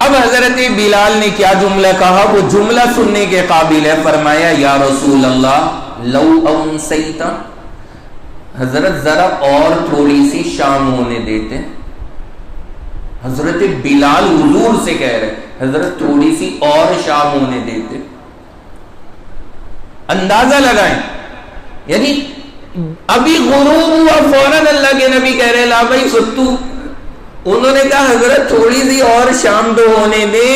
اب حضرت بلال نے کیا جملہ کہا، وہ جملہ سننے کے قابل ہے۔ فرمایا یا رسول اللہ لو امسیتا، حضرت ذرا اور تھوڑی سی شام ہونے دیتے۔ حضرت بلال حضور سے کہہ رہے حضرت تھوڑی سی اور شام ہونے دیتے۔ اندازہ لگائیں، یعنی ابھی غروب ہوا فوراً اللہ کے نبی کہہ رہے لا بھائی ستو۔ انہوں نے کہا حضرت تھوڑی سی اور شام تو ہونے دے۔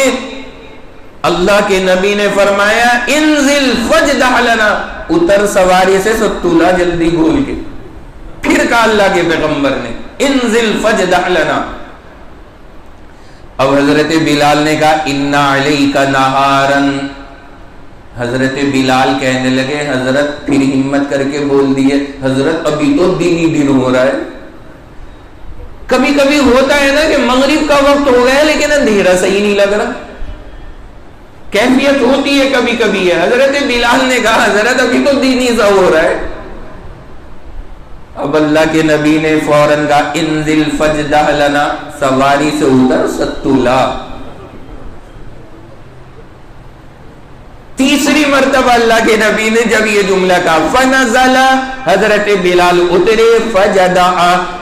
اللہ کے نبی نے فرمایا انزل فجدح لنا، اتر سواری سے ستو لا جلدی گھول کے۔ پھر کہا اللہ کے پیغمبر نے انزل فجدح لنا۔ اب حضرت بلال نے کہا انا علیک نہارن۔ حضرت بلال کہنے لگے حضرت، پھر ہمت کر کے بول دیے حضرت ابھی تو دن ہی دن ہو رہا ہے۔ کبھی کبھی ہوتا ہے نا کہ مغرب کا وقت ہو گیا لیکن اندھیرا صحیح نہیں لگ رہا، کیفیت ہوتی ہے کبھی کبھی ہے۔ حضرت بلال نے کہا حضرت ابھی تو دن ہی سا ہو رہا ہے۔ اب اللہ کے نبی نے فوراً کہا انزل فجدح لنا، سواری سے اتر ستو لا۔ تیسری مرتبہ اللہ کے نبی نے جب یہ جملہ کہا فنزل، حضرت بلال اترے، فجدع،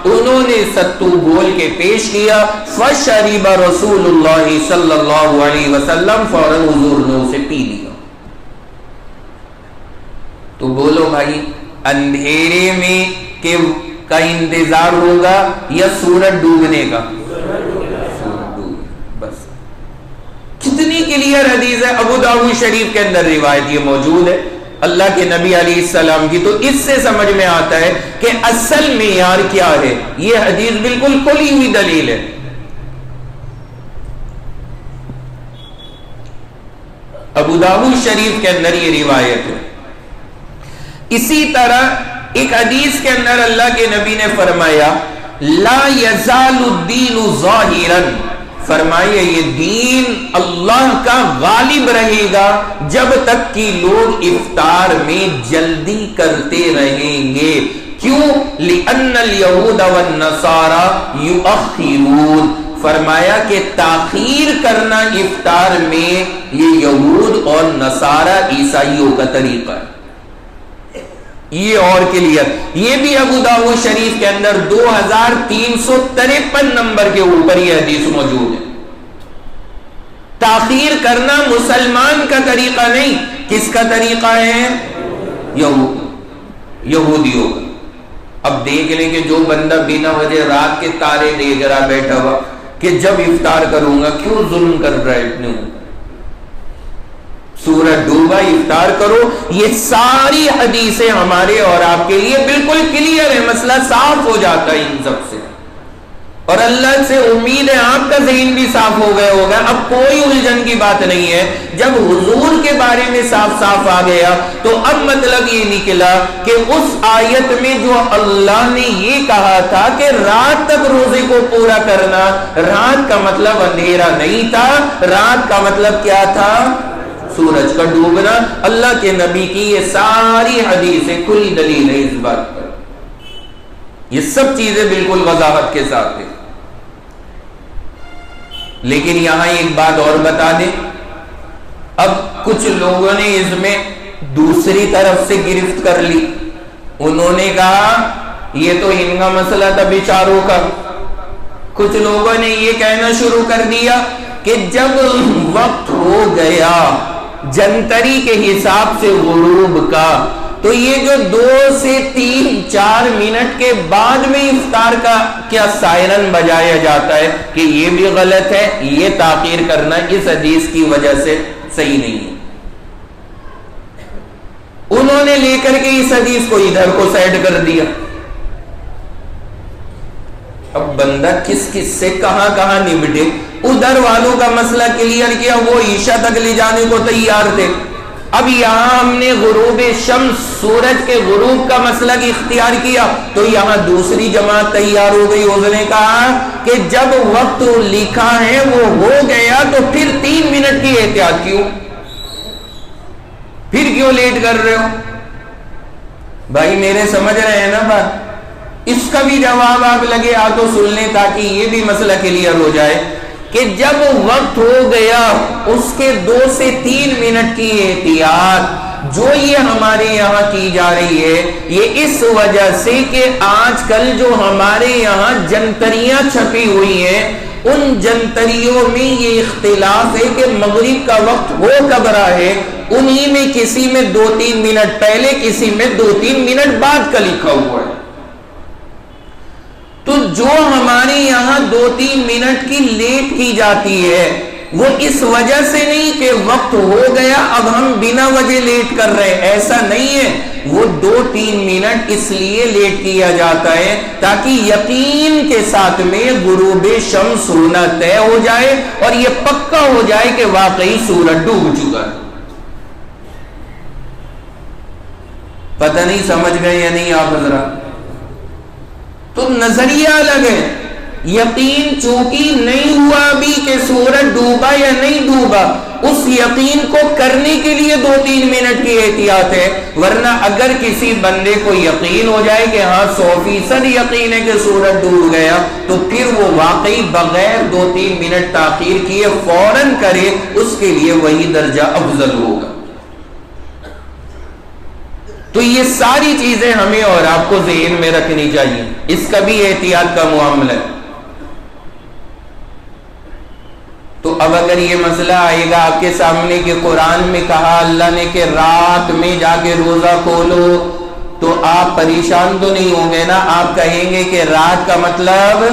انہوں نے ستو گھول کے پیش کیا، فشرب رسول اللہ صلی اللہ علیہ وسلم، فوراً حضور نے اسے پی لیا۔ تو بولو بھائی اندھیرے میں کا انتظار ہوگا یا سورج ڈوبنے کا؟ سورج ڈوبنے، بس کلیئر حدیث ہے، ابو داؤد شریف کے اندر روایت یہ موجود ہے اللہ کے نبی علیہ السلام کی. تو اس سے سمجھ میں آتا ہے کہ اصل معیار کیا ہے. یہ حدیث بالکل کھلی ہوئی دلیل ہے. ابو داؤد شریف کے اندر یہ روایت ہے. اسی طرح ایک حدیث کے اندر اللہ کے نبی نے فرمایا لا یزال الدین ظاہرا، فرمایا یہ دین اللہ کا غالب رہے گا جب تک کہ لوگ افطار میں جلدی کرتے رہیں گے. کیوں؟ لأن اليہود والنصارى یؤخرون، فرمایا کہ تاخیر کرنا افطار میں یہ یہود اور نصارہ عیسائیوں کا طریقہ ہے. یہ اور کلیئر، یہ بھی ابو داؤد شریف کے اندر 2353 نمبر کے اوپر یہ حدیث موجود ہے. تاخیر کرنا مسلمان کا طریقہ نہیں. کس کا طریقہ ہے؟ یہودیوں کا. اب دیکھ لیں کہ جو بندہ بنا وجہ رات کے تارے دیکھ رہا بیٹھا ہوا کہ جب افطار کروں گا، کیوں ظلم کر رہا ہے اتنے؟ سورج ڈوبا افطار کرو. یہ ساری حدیثیں ہمارے اور آپ کے لیے بالکل کلیئر ہے. مسئلہ صاف ہو جاتا ہے ان سب سے، اور اللہ سے امید ہے آپ کا ذہن بھی صاف ہو گیا ہوگا. اب کوئی الجھن کی بات نہیں ہے. جب حضور کے بارے میں صاف صاف آ گیا تو اب مطلب یہ نکلا کہ اس آیت میں جو اللہ نے یہ کہا تھا کہ رات تک روزے کو پورا کرنا، رات کا مطلب اندھیرا نہیں تھا. رات کا مطلب کیا تھا؟ سورج کا ڈوبنا. اللہ کے نبی کی یہ ساری حدیثیں کھلی دلیل ہے اس بات پر. یہ سب چیزیں بالکل وضاحت کے ساتھ ہیں. لیکن یہاں ایک بات اور بتا دیں، اب کچھ لوگوں نے اس میں دوسری طرف سے گرفت کر لی. انہوں نے کہا یہ تو ان کا مسئلہ تھا بیچاروں کا. کچھ لوگوں نے یہ کہنا شروع کر دیا کہ جب وقت ہو گیا جنتری کے حساب سے غروب کا، تو یہ جو 2 سے 3-4 منٹ کے بعد میں افطار کا کیا سائرن بجایا جاتا ہے کہ یہ بھی غلط ہے. یہ تاخیر کرنا اس حدیث کی وجہ سے صحیح نہیں ہے. انہوں نے لے کر کے اس حدیث کو ادھر کو سیٹ کر دیا. اب بندہ کس کس سے کہاں کہاں نمٹے. ادھر والوں کا مسئلہ کلیئر کیا، وہ عشاء تک لے جانے کو تیار تھے. اب یہاں ہم نے غروب شمس، سورج کے غروب کا مسئلہ کی اختیار کیا، تو یہاں دوسری جماعت تیار ہو گئی. اس نے کہا کہ جب وقت لکھا ہے وہ ہو گیا تو پھر 3 منٹ کی احتیاط کیوں؟ پھر کیوں لیٹ کر رہے ہو؟ بھائی میرے سمجھ رہے ہیں نا بات؟ اس کا بھی جواب آپ لگے آ تو سن لیں تاکہ یہ بھی مسئلہ کلیئر ہو جائے کہ جب وقت ہو گیا اس کے 2 سے 3 منٹ کی احتیاط جو یہ ہمارے یہاں کی جا رہی ہے، یہ اس وجہ سے کہ آج کل جو ہمارے یہاں جنتریاں چھپی ہوئی ہیں، ان جنتریوں میں یہ اختلاف ہے کہ مغرب کا وقت ہو کب رہا ہے. انہی میں کسی میں 2-3 منٹ پہلے، کسی میں 2-3 منٹ بعد کا لکھا ہوا ہے. تو جو ہمارے یہاں 2-3 منٹ کی لیٹ کی جاتی ہے وہ اس وجہ سے نہیں کہ وقت ہو گیا اب ہم بنا وجہ لیٹ کر رہے، ایسا نہیں ہے. وہ 2-3 منٹ اس لیے لیٹ کیا جاتا ہے تاکہ یقین کے ساتھ میں غروب شمس ہونا طے ہو جائے اور یہ پکا ہو جائے کہ واقعی سورج ڈوب چکا ہے. پتہ نہیں سمجھ گئے یا نہیں آپ حضرات؟ تو نظریہ الگ ہے. یقین چونکہ نہیں ہوا ابھی کہ سورج ڈوبا یا نہیں ڈوبا، اس یقین کو کرنے کے لیے 2-3 منٹ کی احتیاط ہے. ورنہ اگر کسی بندے کو یقین ہو جائے کہ ہاں 100% یقین ہے کہ سورج ڈوب گیا، تو پھر وہ واقعی بغیر 2-3 منٹ تاخیر کیے فوراً کرے، اس کے لیے وہی درجہ افضل ہوگا. تو یہ ساری چیزیں ہمیں اور آپ کو ذہن میں رکھنی چاہیے. اس کا بھی احتیاط کا معاملہ ہے. تو اب اگر یہ مسئلہ آئے گا آپ کے سامنے کہ قرآن میں کہا اللہ نے کہ رات میں جا کے روزہ کھولو، تو آپ پریشان تو نہیں ہوں گے نا؟ آپ کہیں گے کہ رات کا مطلب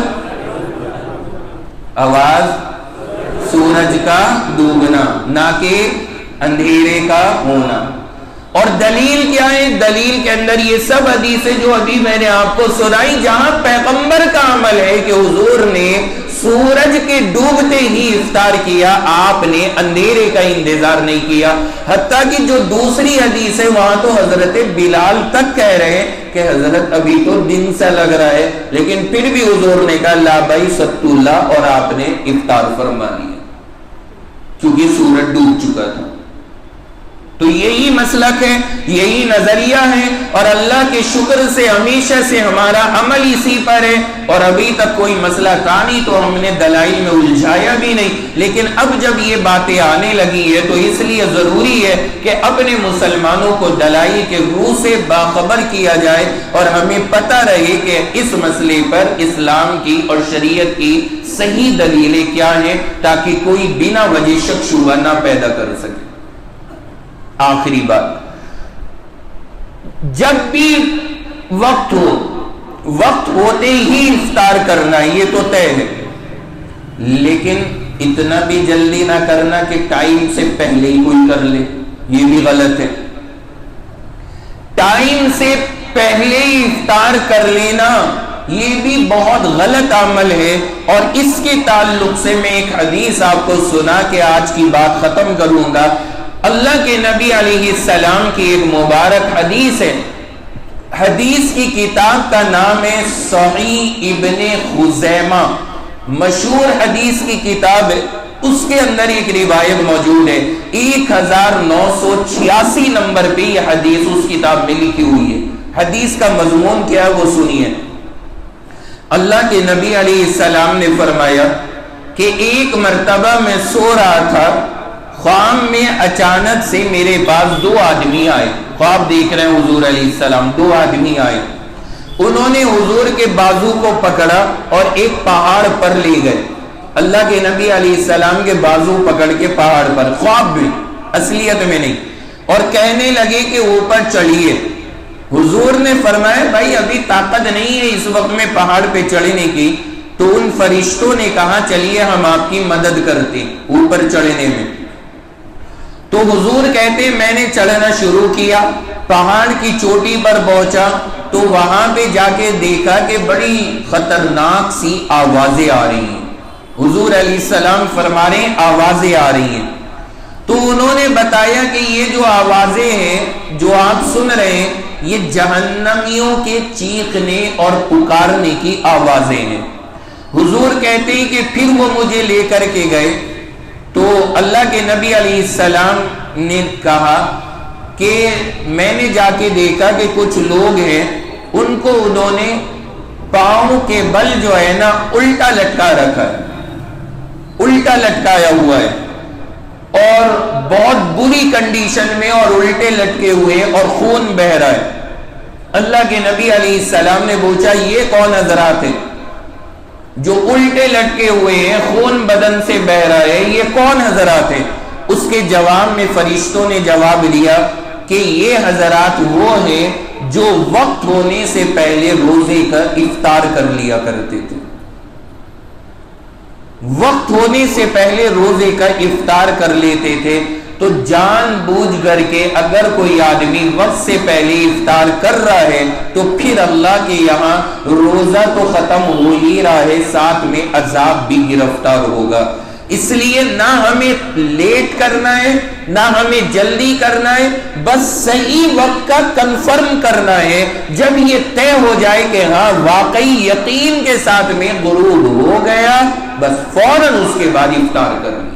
آواز سورج کا ڈوبنا، نہ کہ اندھیرے کا ہونا۔ اور دلیل کیا ہے؟ دلیل کے اندر یہ سب حدیثیں جو ابھی میں نے آپ کو سنائی، جہاں پیغمبر کا عمل ہے کہ حضور نے سورج کے ڈوبتے ہی افطار کیا، آپ نے اندھیرے کا انتظار نہیں کیا۔ حتیٰ کہ جو دوسری حدیث ہے وہاں تو حضرت بلال تک کہہ رہے ہیں کہ حضرت ابھی تو دن سا لگ رہا ہے، لیکن پھر بھی حضور نے کہا لا بھائی ست اللہ، اور آپ نے افطار فرما لیا کیونکہ سورج ڈوب چکا تھا۔ تو یہی مسلک ہے، یہی نظریہ ہے، اور اللہ کے شکر سے ہمیشہ سے ہمارا عمل اسی پر ہے، اور ابھی تک کوئی مسئلہ تھا نہیں تو ہم نے دلائل میں الجھایا بھی نہیں۔ لیکن اب جب یہ باتیں آنے لگی ہے تو اس لیے ضروری ہے کہ اپنے مسلمانوں کو دلائل کے روح سے باخبر کیا جائے، اور ہمیں پتہ رہے کہ اس مسئلے پر اسلام کی اور شریعت کی صحیح دلیلیں کیا ہیں، تاکہ کوئی بنا وجہ شک شبہ نہ پیدا کر سکے۔ آخری بات، جب بھی وقت ہو، وقت ہوتے ہی افطار کرنا، یہ تو طے ہے، لیکن اتنا بھی جلدی نہ کرنا کہ ٹائم سے پہلے ہی کوئی کر لے، یہ بھی غلط ہے۔ ٹائم سے پہلے ہی افطار کر لینا یہ بھی بہت غلط عمل ہے، اور اس کے تعلق سے میں ایک حدیث آپ کو سنا کے آج کی بات ختم کروں گا۔ اللہ کے نبی علیہ السلام کی ایک مبارک حدیث ہے، حدیث کی کتاب کا نام ہے صحیح ابن خزیمہ، مشہور حدیث کی کتاب ہے، اس کے اندر ایک روایت موجود ہے، 1986 نمبر پہ یہ حدیث اس کتاب میں لکھی ہوئی ہے۔ حدیث کا مضمون کیا ہے وہ سنیے۔ اللہ کے نبی علیہ السلام نے فرمایا کہ ایک مرتبہ میں سو رہا تھا، خواب میں اچانک سے میرے پاس دو آدمی آئے، خواب دیکھ رہے ہیں حضور علیہ السلام، دو آدمی آئے، انہوں نے حضور کے بازو کو پکڑا اور ایک پہاڑ پر لے گئے۔ اللہ کے نبی علیہ السلام کے بازو پکڑ کے پہاڑ پر، خواب میں، اصلیت میں نہیں، اور کہنے لگے کہ اوپر چڑھیے۔ حضور نے فرمایا بھائی ابھی طاقت نہیں ہے اس وقت میں پہاڑ پہ چڑھنے کی، تو ان فرشتوں نے کہا چلیے ہم آپ کی مدد کرتے اوپر چڑھنے میں۔ تو حضور کہتے میں نے چڑھنا شروع کیا، پہاڑ کی چوٹی پر پہنچا تو وہاں پہ جا کے دیکھا کہ بڑی خطرناک سی آوازیں آ رہی ہیں۔ حضور علیہ السلام فرما رہے ہیں آوازیں آ رہی ہیں، تو انہوں نے بتایا کہ یہ جو آوازیں ہیں جو آپ سن رہے ہیں یہ جہنمیوں کے چیخنے اور پکارنے کی آوازیں ہیں۔ حضور کہتے ہیں کہ پھر وہ مجھے لے کر کے گئے، تو اللہ کے نبی علیہ السلام نے کہا کہ میں نے جا کے دیکھا کہ کچھ لوگ ہیں، ان کو انہوں نے پاؤں کے بل جو ہے نا الٹا لٹکا رکھا ہے، الٹا لٹکایا ہوا ہے، اور بہت بری کنڈیشن میں اور الٹے لٹکے ہوئے اور خون بہ رہا ہے۔ اللہ کے نبی علیہ السلام نے پوچھا یہ کون حضرات ہیں جو الٹے لٹکے ہوئے ہیں، خون بدن سے بہ رہا ہے، یہ کون حضرات ہیں؟ اس کے جواب میں فرشتوں نے جواب دیا کہ یہ حضرات وہ ہیں جو وقت ہونے سے پہلے روزے کا افطار کر لیا کرتے تھے، وقت ہونے سے پہلے روزے کا افطار کر لیتے تھے۔ تو جان بوجھ کر کے اگر کوئی آدمی وقت سے پہلے افطار کر رہا ہے تو پھر اللہ کے یہاں روزہ تو ختم ہو ہی رہا ہے، ساتھ میں عذاب بھی گرفتار ہوگا۔ اس لیے نہ ہمیں لیٹ کرنا ہے نہ ہمیں جلدی کرنا ہے، بس صحیح وقت کا کنفرم کرنا ہے۔ جب یہ طے ہو جائے کہ ہاں واقعی یقین کے ساتھ میں غروب ہو گیا، بس فوراً اس کے بعد افطار کرنا۔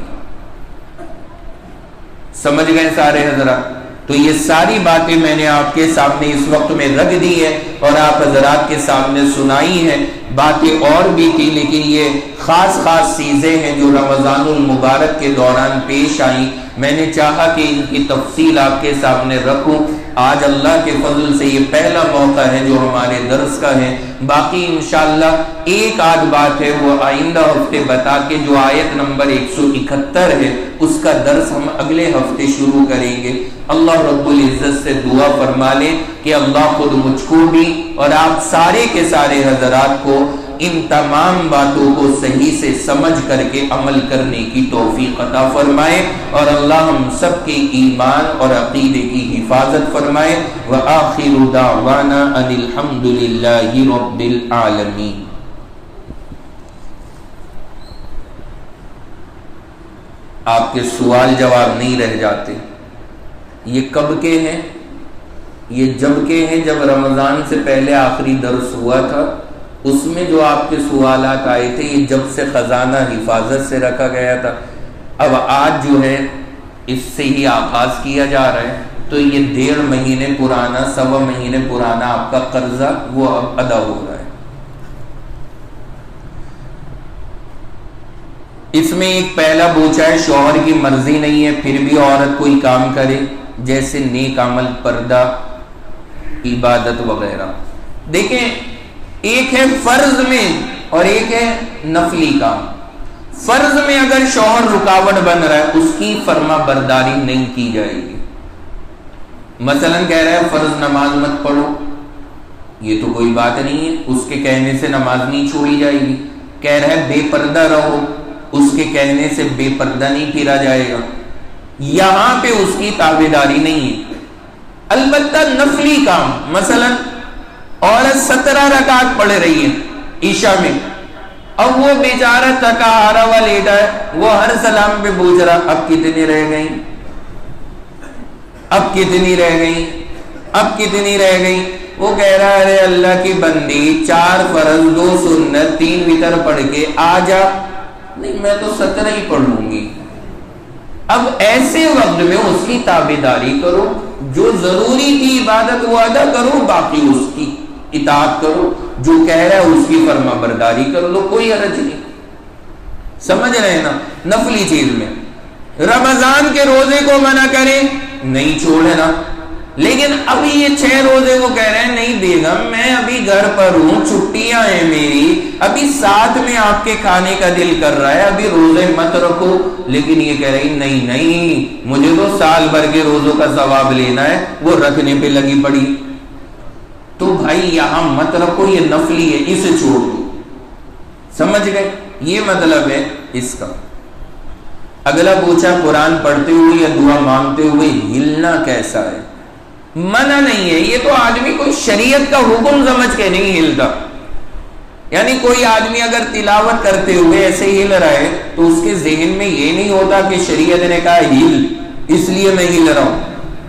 سمجھ گئے سارے حضرات؟ تو یہ ساری باتیں میں نے آپ کے سامنے اس وقت میں رکھ دی ہے اور آپ حضرات کے سامنے سنائی ہیں۔ باتیں اور بھی تھی لیکن یہ خاص چیزیں ہیں جو رمضان المبارک کے دوران پیش آئیں، میں نے چاہا کہ ان کی تفصیل آپ کے سامنے رکھوں۔ آج اللہ کے فضل سے یہ پہلا موقع ہے جو ہمارے درس کا ہے، باقی انشاءاللہ ایک آدھ بات ہے وہ آئندہ ہفتے بتا کے جو آیت نمبر 171 ہے اس کا درس ہم اگلے ہفتے شروع کریں گے۔ اللہ رب العزت سے دعا فرما لیں کہ اللہ خود مجھ کو بھی اور آپ سارے کے سارے حضرات کو ان تمام باتوں کو صحیح سے سمجھ کر کے عمل کرنے کی توفیق عطا فرمائے، اور اللہ ہم سب کے ایمان اور عقیدے کی حفاظت فرمائے۔ وآخر دعوانا ان الحمد للہ رب العالمین۔ آپ کے سوال جواب نہیں رہ جاتے۔ یہ کب کے ہیں؟ یہ جب کے ہیں جب رمضان سے پہلے آخری درس ہوا تھا، اس میں جو آپ کے سوالات آئے تھے، یہ جب سے خزانہ حفاظت سے رکھا گیا تھا۔ اب آج جو ہے اس سے ہی آغاز کیا جا رہا ہے، تو یہ 1.5 مہینے پرانا، 1.25 مہینے پرانا آپ کا قرضہ وہ اب ادا ہو رہا ہے۔ اس میں ایک پہلا پوچھا ہے، شوہر کی مرضی نہیں ہے پھر بھی عورت کوئی کام کرے، جیسے نیک عمل، پردہ، عبادت وغیرہ۔ دیکھیں، ایک ہے فرض میں اور ایک ہے نفلی کام۔ فرض میں اگر شوہر رکاوٹ بن رہا ہے، اس کی فرما برداری نہیں کی جائے گی۔ مثلا کہہ رہا ہے فرض نماز مت پڑھو، یہ تو کوئی بات نہیں ہے، اس کے کہنے سے نماز نہیں چھوڑی جائے گی۔ کہہ رہا ہے بے پردہ رہو، اس کے کہنے سے بے پردہ نہیں پھرا جائے گا، یہاں پہ اس کی تابعداری نہیں ہے۔ البتہ نفلی کام، مثلا عورت 17 رکعت پڑھ رہی ہے عشاء میں، اب وہ بیچارہ تھکا ہارا ہوا لیٹا ہے، وہ ہر سلام پہ پوچھ رہا اب کتنی رہ گئی، اب کتنی رہ گئی، اب کتنی رہ گئی۔ وہ کہہ رہا ہے ارے اللہ کی بندی، 4 فرض 2 سنت 3 وتر پڑھ کے آ جا۔ نہیں، میں تو 17 ہی پڑھ لوں گی۔ اب ایسے وقت میں اس کی تابعداری کرو، جو ضروری تھی عبادت وہ ادا کرو، باقی اس کی اطاعت کرو، جو کہہ رہا ہے اس کی فرما برداری کر لو، کوئی حرج نہیں۔ سمجھ رہے ہیں نا؟ نفلی چیز میں رمضان کے روزے کو منع کریں، نہیں چھوڑے نا، لیکن ابھی یہ 6 روزے وہ کہہ رہے ہیں نہیں بیگم میں ابھی گھر پر ہوں، چھٹیاں ہیں میری، ابھی ساتھ میں آپ کے کھانے کا دل کر رہا ہے، ابھی روزے مت رکھو، لیکن یہ کہہ رہی نہیں نہیں مجھے تو سال بھر کے روزوں کا ثواب لینا ہے، وہ رکھنے پہ لگی پڑی۔ تو بھائی یہاں مت رکھو، یہ نفلی ہے، اسے چھوڑ دو۔ سمجھ گئے؟ یہ مطلب ہے اس کا۔ اگلا پوچھا قرآن پڑھتے ہوئے یا دعا مانگتے ہوئے ہلنا کیسا ہے؟ منع نہیں ہے، یہ تو آدمی کوئی شریعت کا حکم سمجھ کے نہیں ہلتا۔ یعنی کوئی آدمی اگر تلاوت کرتے ہوئے ایسے ہل رہا ہے تو اس کے ذہن میں یہ نہیں ہوتا کہ شریعت نے کہا ہل اس لیے میں ہل رہا ہوں،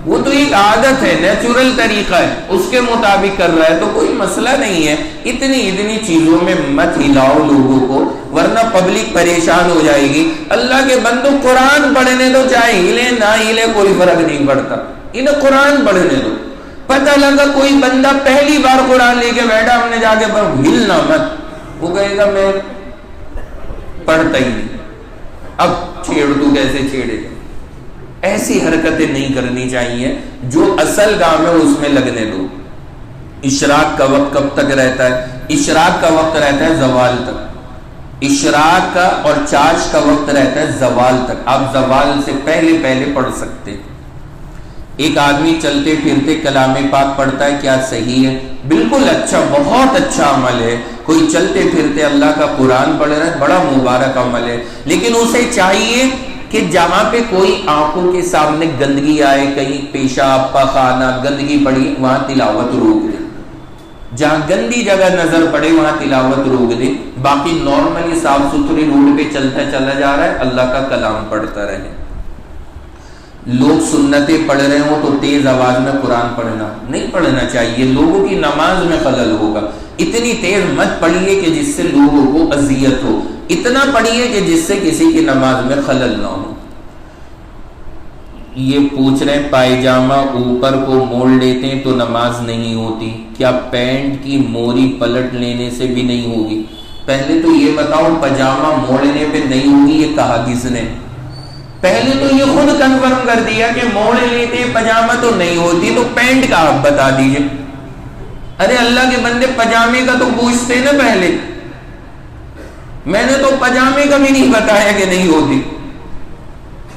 وہ تو ایک عادت ہے، نیچرل طریقہ ہے، اس کے مطابق کر رہا ہے، تو کوئی مسئلہ نہیں ہے۔ اتنی چیزوں میں مت ہلاؤ لوگوں کو، ورنہ پبلک پریشان ہو جائے گی۔ اللہ کے بندو قرآن پڑھنے دو، چاہے ہلے نہ ہلے کوئی فرق نہیں پڑتا، انہیں قرآن پڑھنے دو۔ پتہ لگا کوئی بندہ پہلی بار قرآن لے کے بیٹھا، ہم نے جا کے پڑھا، ہلنا مت، وہ کہے گا میں پڑھتا ہی نہیں، اب چھیڑ تو کیسے چھیڑے گا؟ ایسی حرکتیں نہیں کرنی چاہیے، جو اصل کام ہے اس میں لگنے دو۔ اشراق کا وقت کب تک رہتا ہے؟ اشراق کا وقت رہتا ہے زوال تک، اشراق کا اور چاش کا وقت رہتا ہے زوال تک، آپ زوال سے پہلے پہلے پڑھ سکتے ہیں۔ ایک آدمی چلتے پھرتے کلام پاک پڑھتا ہے، کیا صحیح ہے؟ بالکل اچھا، بہت اچھا عمل ہے۔ کوئی چلتے پھرتے اللہ کا قرآن پڑھ رہا ہے، بڑا مبارک عمل ہے، لیکن اسے چاہیے کہ جہاں پہ کوئی آنکھوں کے سامنے گندگی آئے، کہیں پیشاب پاخانہ گندگی پڑی، وہاں تلاوت روک دے۔ جہاں گندی جگہ نظر پڑے وہاں تلاوت روک دے، باقی نارملی صاف ستھری روڈ پہ چلتا چلا جا رہا ہے، اللہ کا کلام پڑھتا رہے۔ لوگ سنتیں پڑھ رہے ہوں تو تیز آواز میں قرآن پڑھنا نہیں پڑھنا چاہیے، لوگوں کی نماز میں خلل ہوگا۔ اتنی تیز مت پڑھیے کہ جس سے لوگوں کو اذیت ہو، اتنا پڑھیے کہ جس سے کسی کی نماز میں خلل نہ ہو۔ یہ پوچھ رہے ہیں پائجامہ اوپر کو موڑ لیتے ہیں تو نماز نہیں ہوتی، کیا پینٹ کی موری پلٹ لینے سے بھی نہیں ہوگی؟ پہلے تو یہ بتاؤ پاجامہ موڑنے پہ نہیں ہوگی یہ کہا کس نے؟ پہلے تو یہ خود کنفرم کر دیا کہ موڑ لیتے پاجامہ تو نہیں ہوتی، تو پینٹ کا آپ بتا دیجئے۔ ارے اللہ کے بندے پاجامے کا تو پوچھتے نا پہلے، میں نے تو پاجامے کا بھی نہیں بتایا کہ نہیں ہوتی۔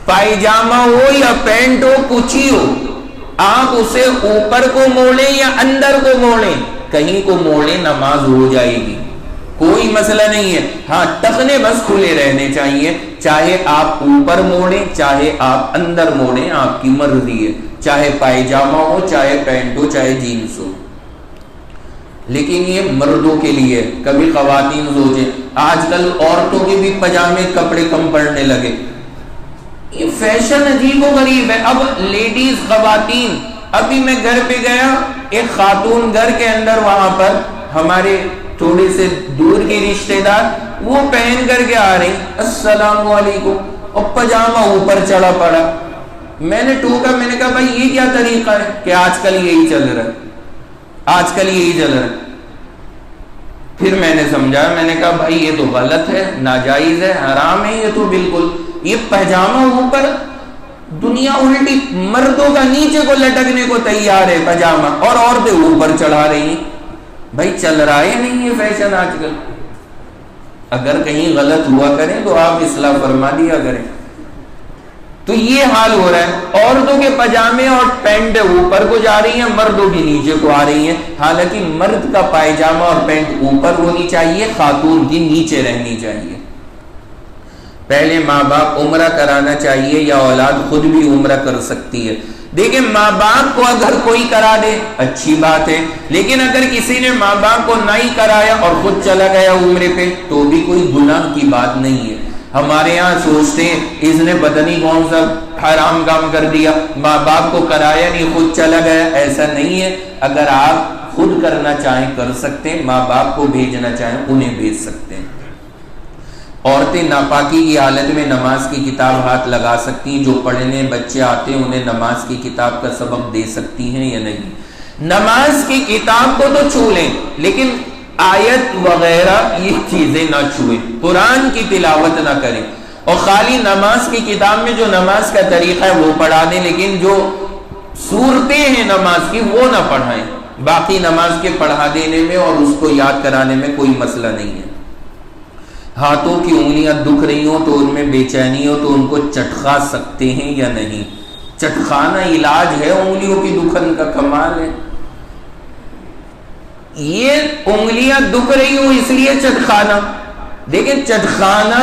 پائجامہ ہو یا پینٹ ہو، کچھ ہی ہو، آپ اسے اوپر کو موڑیں یا اندر کو موڑیں، کہیں کو موڑیں نماز ہو جائے گی۔ کوئی مسئلہ نہیں ہے. ہاں ٹخنے بس کھلے رہنے چاہیے, چاہے آپ اوپر موڑیں چاہے آپ اندر موڑیں, آپ کی مرضی ہے, چاہے پائجامہ ہو چاہے پینٹ ہو چاہے جینس ہو. لیکن یہ مردوں کے لیے. کبھی خواتین سوچیں, آج کل عورتوں کے بھی پجامے کپڑے کم پڑنے لگے. یہ فیشن عجیب و غریب ہے. اب لیڈیز خواتین, ابھی میں گھر پہ گیا, ایک خاتون گھر کے اندر, وہاں پر ہمارے تھوڑے سے دور کی رشتہ دار, وہ پہن کر کے آ رہی, السلام علیکم, اور پجامہ اوپر چڑھا پڑا. میں نے ٹوکا, میں نے کہا بھائی یہ کیا طریقہ ہے؟ کہ آج کل یہی چل رہا ہے, آج کل یہی چل رہا ہے. پھر میں نے سمجھا, میں نے کہا بھائی یہ تو غلط ہے, ناجائز ہے, حرام ہے یہ تو بالکل. یہ پجامہ اوپر, دنیا الٹی, مردوں کا نیچے کو لٹکنے کو تیار ہے پجامہ, اور عورتیں اوپر چڑھا رہی ہیں. بھائی چل رہا ہے نہیں یہ فیشن آج کل؟ اگر کہیں غلط ہوا کریں تو آپ اصلاح فرما دیا کریں. تو یہ حال ہو رہا ہے, عورتوں کے پجامے اور پینٹ اوپر کو جا رہی ہیں, مردوں کی نیچے کو آ رہی ہیں. حالانکہ مرد کا پائجامہ اور پینٹ اوپر ہونی چاہیے, خاتون کی نیچے رہنی چاہیے. پہلے ماں باپ عمرہ کرانا چاہیے, یا اولاد خود بھی عمرہ کر سکتی ہے. دیکھیں ماں باپ کو اگر کوئی کرا دے اچھی بات ہے, لیکن اگر کسی نے ماں باپ کو نہ ہی کرایا اور خود چلا گیا عمرے پہ تو بھی کوئی گناہ کی بات نہیں ہے. ہمارے یہاں سوچتے ہیں اس نے پتہ نہیں کون سا حرام کام کر دیا, ماں باپ کو کرایا نہیں خود چلا گیا. ایسا نہیں ہے. اگر آپ خود کرنا چاہیں کر سکتے ہیں, ماں باپ کو بھیجنا چاہیں انہیں بھیج سکتے ہیں. عورتیں ناپاکی کی حالت میں نماز کی کتاب ہاتھ لگا سکتی ہیں. جو پڑھنے بچے آتے ہیں انہیں نماز کی کتاب کا سبق دے سکتی ہیں یا نہیں؟ نماز کی کتاب کو تو چھو لیں, لیکن آیت وغیرہ یہ چیزیں نہ چھوئیں, قرآن کی تلاوت نہ کریں, اور خالی نماز کی کتاب میں جو نماز کا طریقہ ہے وہ پڑھا دیں, لیکن جو صورتیں ہیں نماز کی وہ نہ پڑھائیں. باقی نماز کے پڑھا دینے میں اور اس کو یاد کرانے میں کوئی مسئلہ نہیں ہے. ہاتھوں کی انگلیاں دکھ رہی ہوں تو ان میں بے چینی ہو تو ان کو چٹخا سکتے ہیں یا نہیں؟ چٹخانا علاج ہے انگلیوں کی دکھن کا, کمال ہے. یہ انگلیاں دکھ رہی ہوں اس لیے چٹخانا, دیکھیں چٹخانا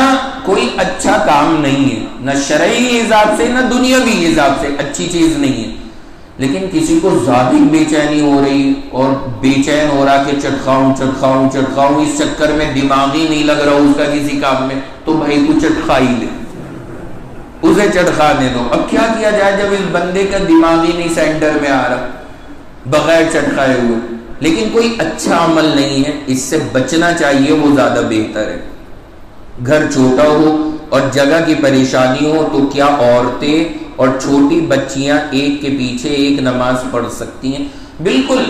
کوئی اچھا کام نہیں ہے, نہ شرعی حساب سے نہ دنیاوی حساب سے اچھی چیز نہیں ہے. لیکن کسی کو زیادہ بے چینی ہو رہی اور بے چین ہو رہا کہ چٹکاؤں چٹکاؤں چٹکاؤں, اس چکر میں دماغ ہی نہیں لگ رہا اس کا کسی کام میں, تو بھائی تو چٹکا ہی لے, اسے چٹکانے دو. اب کیا کیا جائے جب اس بندے کا دماغ ہی نہیں سینٹر میں آ رہا بغیر چٹکائے ہوئے. لیکن کوئی اچھا عمل نہیں ہے, اس سے بچنا چاہیے, وہ زیادہ بہتر ہے. گھر چھوٹا ہو اور جگہ کی پریشانی ہو تو کیا عورتیں اور چھوٹی بچیاں ایک کے پیچھے ایک نماز پڑھ سکتی ہیں؟ بالکل.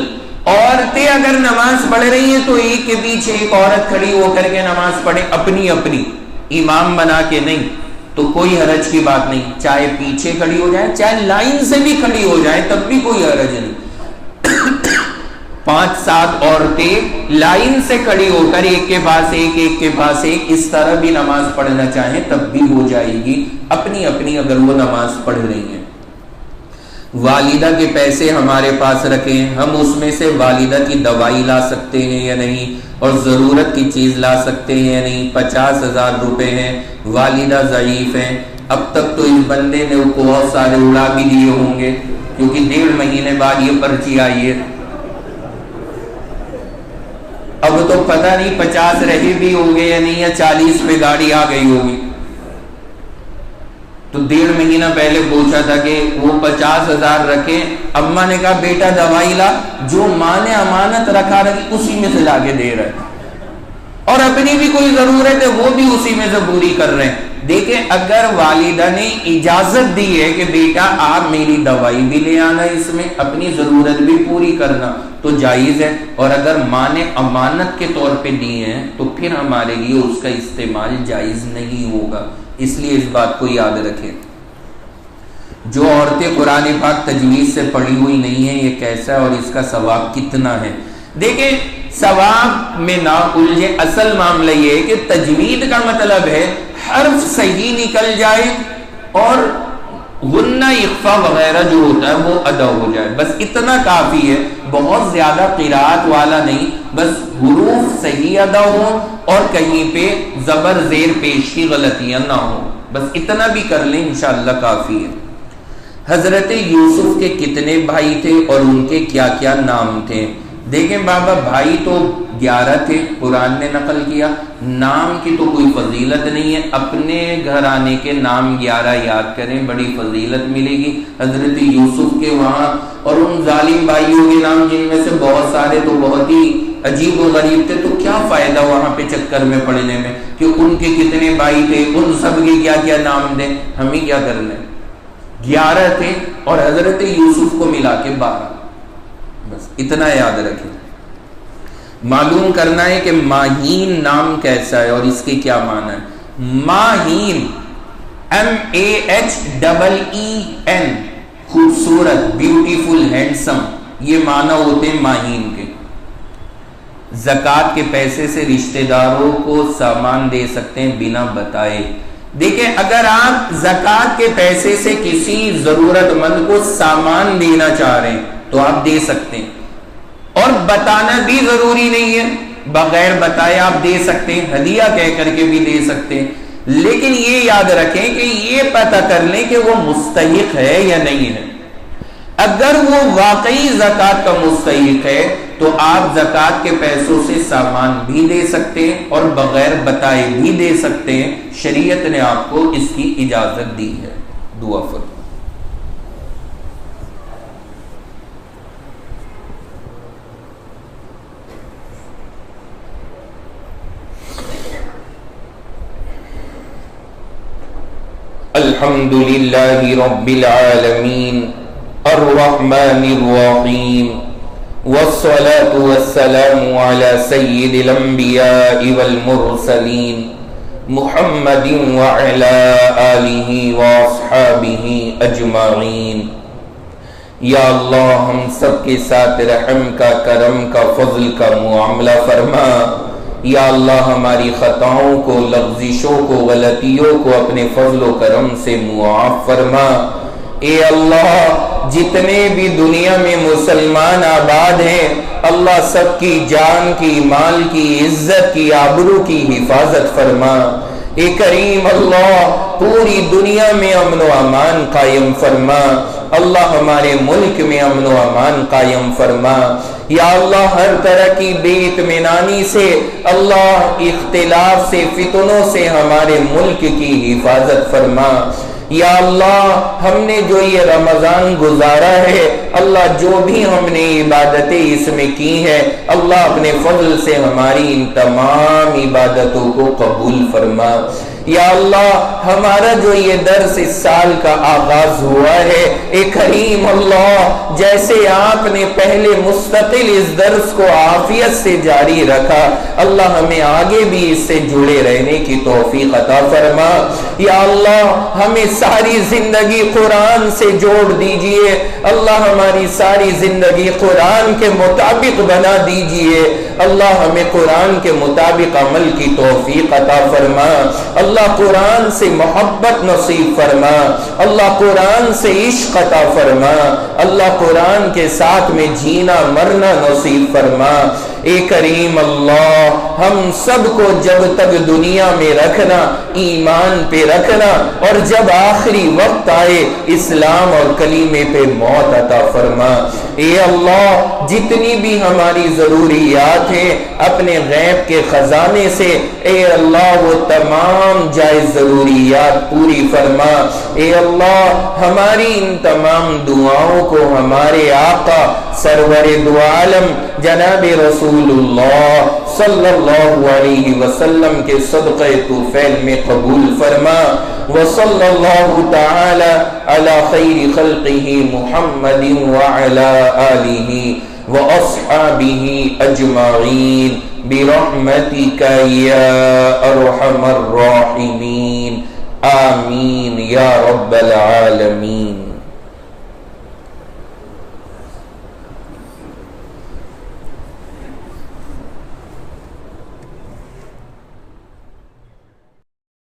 عورتیں اگر نماز پڑھ رہی ہیں تو ایک کے پیچھے ایک عورت کھڑی ہو کر کے نماز پڑھے, اپنی اپنی, امام بنا کے نہیں, تو کوئی حرج کی بات نہیں. چاہے پیچھے کھڑی ہو جائے, چاہے لائن سے بھی کھڑی ہو جائے, تب بھی کوئی حرج نہیں. 5-7 عورتیں لائن سے کھڑی ہو کر ایک کے پاس ایک ایک کے پاس ایک اس طرح بھی نماز پڑھنا چاہیں تب بھی ہو جائے گی, اپنی اپنی اگر وہ نماز پڑھ رہی ہیں. والدہ کے پیسے ہمارے پاس رکھیں, ہم اس میں سے والدہ کی دوائی لا سکتے ہیں یا نہیں, اور ضرورت کی چیز لا سکتے ہیں یا نہیں. 50,000 روپے ہیں, والدہ ضعیف ہیں. اب تک تو اس بندے نے بہت سارے اڑا بھی دیے ہوں گے, کیونکہ 1.5 مہینے بعد یہ پرچی آئی ہے. اب تو پتہ نہیں 50 رہے بھی ہوں گے یا نہیں, یا 40 پہ گاڑی آ گئی ہوگی. تو 1.5 مہینہ پہلے پوچھا تھا کہ وہ 50,000 رکھے. اماں نے کہا بیٹا دوائی لا, جو ماں نے امانت رکھا رکھی اسی میں سے لا کے دے رہے, اور اپنی بھی کوئی ضرورت ہے وہ بھی اسی میں سے پوری کر رہے ہیں. دیکھیں اگر والدہ نے اجازت دی ہے کہ بیٹا آپ میری دوائی بھی لے آنا, اس میں اپنی ضرورت بھی پوری کرنا, تو جائز ہے. اور اگر ماں نے امانت کے طور پہ دی ہیں تو پھر ہمارے لیے اس کا استعمال جائز نہیں ہوگا. اس لیے اس بات کو یاد رکھیں. جو عورتیں قرآن پاک تجوید سے پڑھی ہوئی نہیں ہیں یہ کیسا ہے اور اس کا ثواب کتنا ہے؟ دیکھیں ثواب میں نہ الجھے, اصل معاملہ یہ ہے کہ تجوید کا مطلب ہے حرف صحیح نکل جائے اور غنہ اخفا وغیرہ جو ہوتا ہے وہ ادا ہو جائے، بس اتنا کافی ہے، بہت زیادہ قراءت والا نہیں، بس حروف صحیح ادا ہوں اور کہیں پہ زبر زیر پیش کی غلطیاں نہ ہوں، بس اتنا بھی کر لیں انشاءاللہ کافی ہے۔ حضرت یوسف کے کتنے بھائی تھے اور ان کے کیا کیا نام تھے؟ دیکھیں بابا، بھائی تو 11 تھے، قرآن نے نقل کیا، نام کی تو کوئی فضیلت نہیں ہے، اپنے گھرانے کے نام 11 یاد کریں، بڑی فضیلت ملے گی۔ حضرت یوسف کے وہاں اور ان ظالم بھائیوں کے نام جن میں سے بہت سارے تو بہت ہی عجیب و غریب تھے، تو کیا فائدہ وہاں پہ چکر میں پڑنے میں کہ ان کے کتنے بھائی تھے، ان سب کے کیا کیا نام دیں، ہمیں کیا کرنا ہے؟ 11 تھے اور حضرت یوسف کو ملا کے 12، بس اتنا یاد رکھیں۔ معلوم کرنا ہے کہ ماہین نام کیسا ہے اور اس کے کیا معنی ہے۔ ماہین MAHEEN، خوبصورت، بیوٹیفل، ہینڈسم، یہ معنی ہوتے ہیں ماہین کے۔ زکوٰۃ کے پیسے سے رشتہ داروں کو سامان دے سکتے ہیں بنا بتائے۔ دیکھیں، اگر آپ زکوٰۃ کے پیسے سے کسی ضرورت مند کو سامان دینا چاہ رہے ہیں تو آپ دے سکتے ہیں، اور بتانا بھی ضروری نہیں ہے، بغیر بتائے آپ دے سکتے ہیں، ہدیہ کہہ کر کے بھی دے سکتے ہیں، لیکن یہ یاد رکھیں کہ یہ پتہ کر لیں کہ وہ مستحق ہے یا نہیں ہے۔ اگر وہ واقعی زکوٰۃ کا مستحق ہے تو آپ زکوٰۃ کے پیسوں سے سامان بھی دے سکتے ہیں اور بغیر بتائے بھی دے سکتے ہیں، شریعت نے آپ کو اس کی اجازت دی ہے۔ دعا فرمائیں۔ الحمد للہ رب العالمین الرحمن الرحیم والصلاة والسلام على سید الانبیاء والمرسلین محمد وعلى آلہ واصحابہ اجمعین۔ یا اللہ، ہم سب کے ساتھ رحم کا، کرم کا، فضل کا معاملہ فرما۔ یا اللہ، ہماری خطاؤں کو، لغزشوں کو، غلطیوں کو اپنے فضل و کرم سے معاف فرما۔ اے اللہ، جتنے بھی دنیا میں مسلمان آباد ہیں، اللہ سب کی جان کی، مال کی، عزت کی، آبرو کی حفاظت فرما۔ اے کریم اللہ، پوری دنیا میں امن و امان قائم فرما۔ اللہ ہمارے ملک میں امن و امان قائم فرما۔ یا اللہ، ہر طرح کی بے اطمینانی سے، اللہ اختلاف سے، فتنوں سے ہمارے ملک کی حفاظت فرما۔ یا اللہ، ہم نے جو یہ رمضان گزارا ہے، اللہ جو بھی ہم نے عبادتیں اس میں کی ہیں، اللہ اپنے فضل سے ہماری ان تمام عبادتوں کو قبول فرما۔ یا اللہ، ہمارا جو یہ درس اس سال کا آغاز ہوا ہے، اے کریم اللہ، جیسے آپ نے پہلے مستقل اس درس کو عافیت سے جاری رکھا، اللہ ہمیں آگے بھی اس سے جڑے رہنے کی توفیق عطا فرما۔ یا اللہ، ہمیں ساری زندگی قرآن سے جوڑ دیجئے، اللہ ہماری ساری زندگی قرآن کے مطابق بنا دیجئے، اللہ ہمیں قرآن کے مطابق عمل کی توفیق عطا فرما۔ اللہ قرآن سے محبت نصیب فرما، اللہ قرآن سے عشق عطا فرما، اللہ قرآن کے ساتھ میں جینا مرنا نصیب فرما۔ اے کریم اللہ، ہم سب کو جب تک دنیا میں رکھنا، ایمان پہ رکھنا، اور جب آخری وقت آئے اسلام اور کلیمے پہ موت عطا فرما۔ اے اللہ، جتنی بھی ہماری ضروریات ہیں اپنے غیب کے خزانے سے، اے اللہ وہ تمام جائز ضروریات پوری فرما۔ اے اللہ، ہماری ان تمام دعاؤں کو ہمارے آقا سرور دو عالم جناب رسول اللہ صلی اللہ علیہ وسلم کے صدقہ طفیل میں قبول فرما۔ وصلی اللہ تعالی علی خیر خلقہ محمد وعلی آلہ واصحابہ اجمعین برحمتک یا ارحم الراحمین، آمین یا رب العالمین۔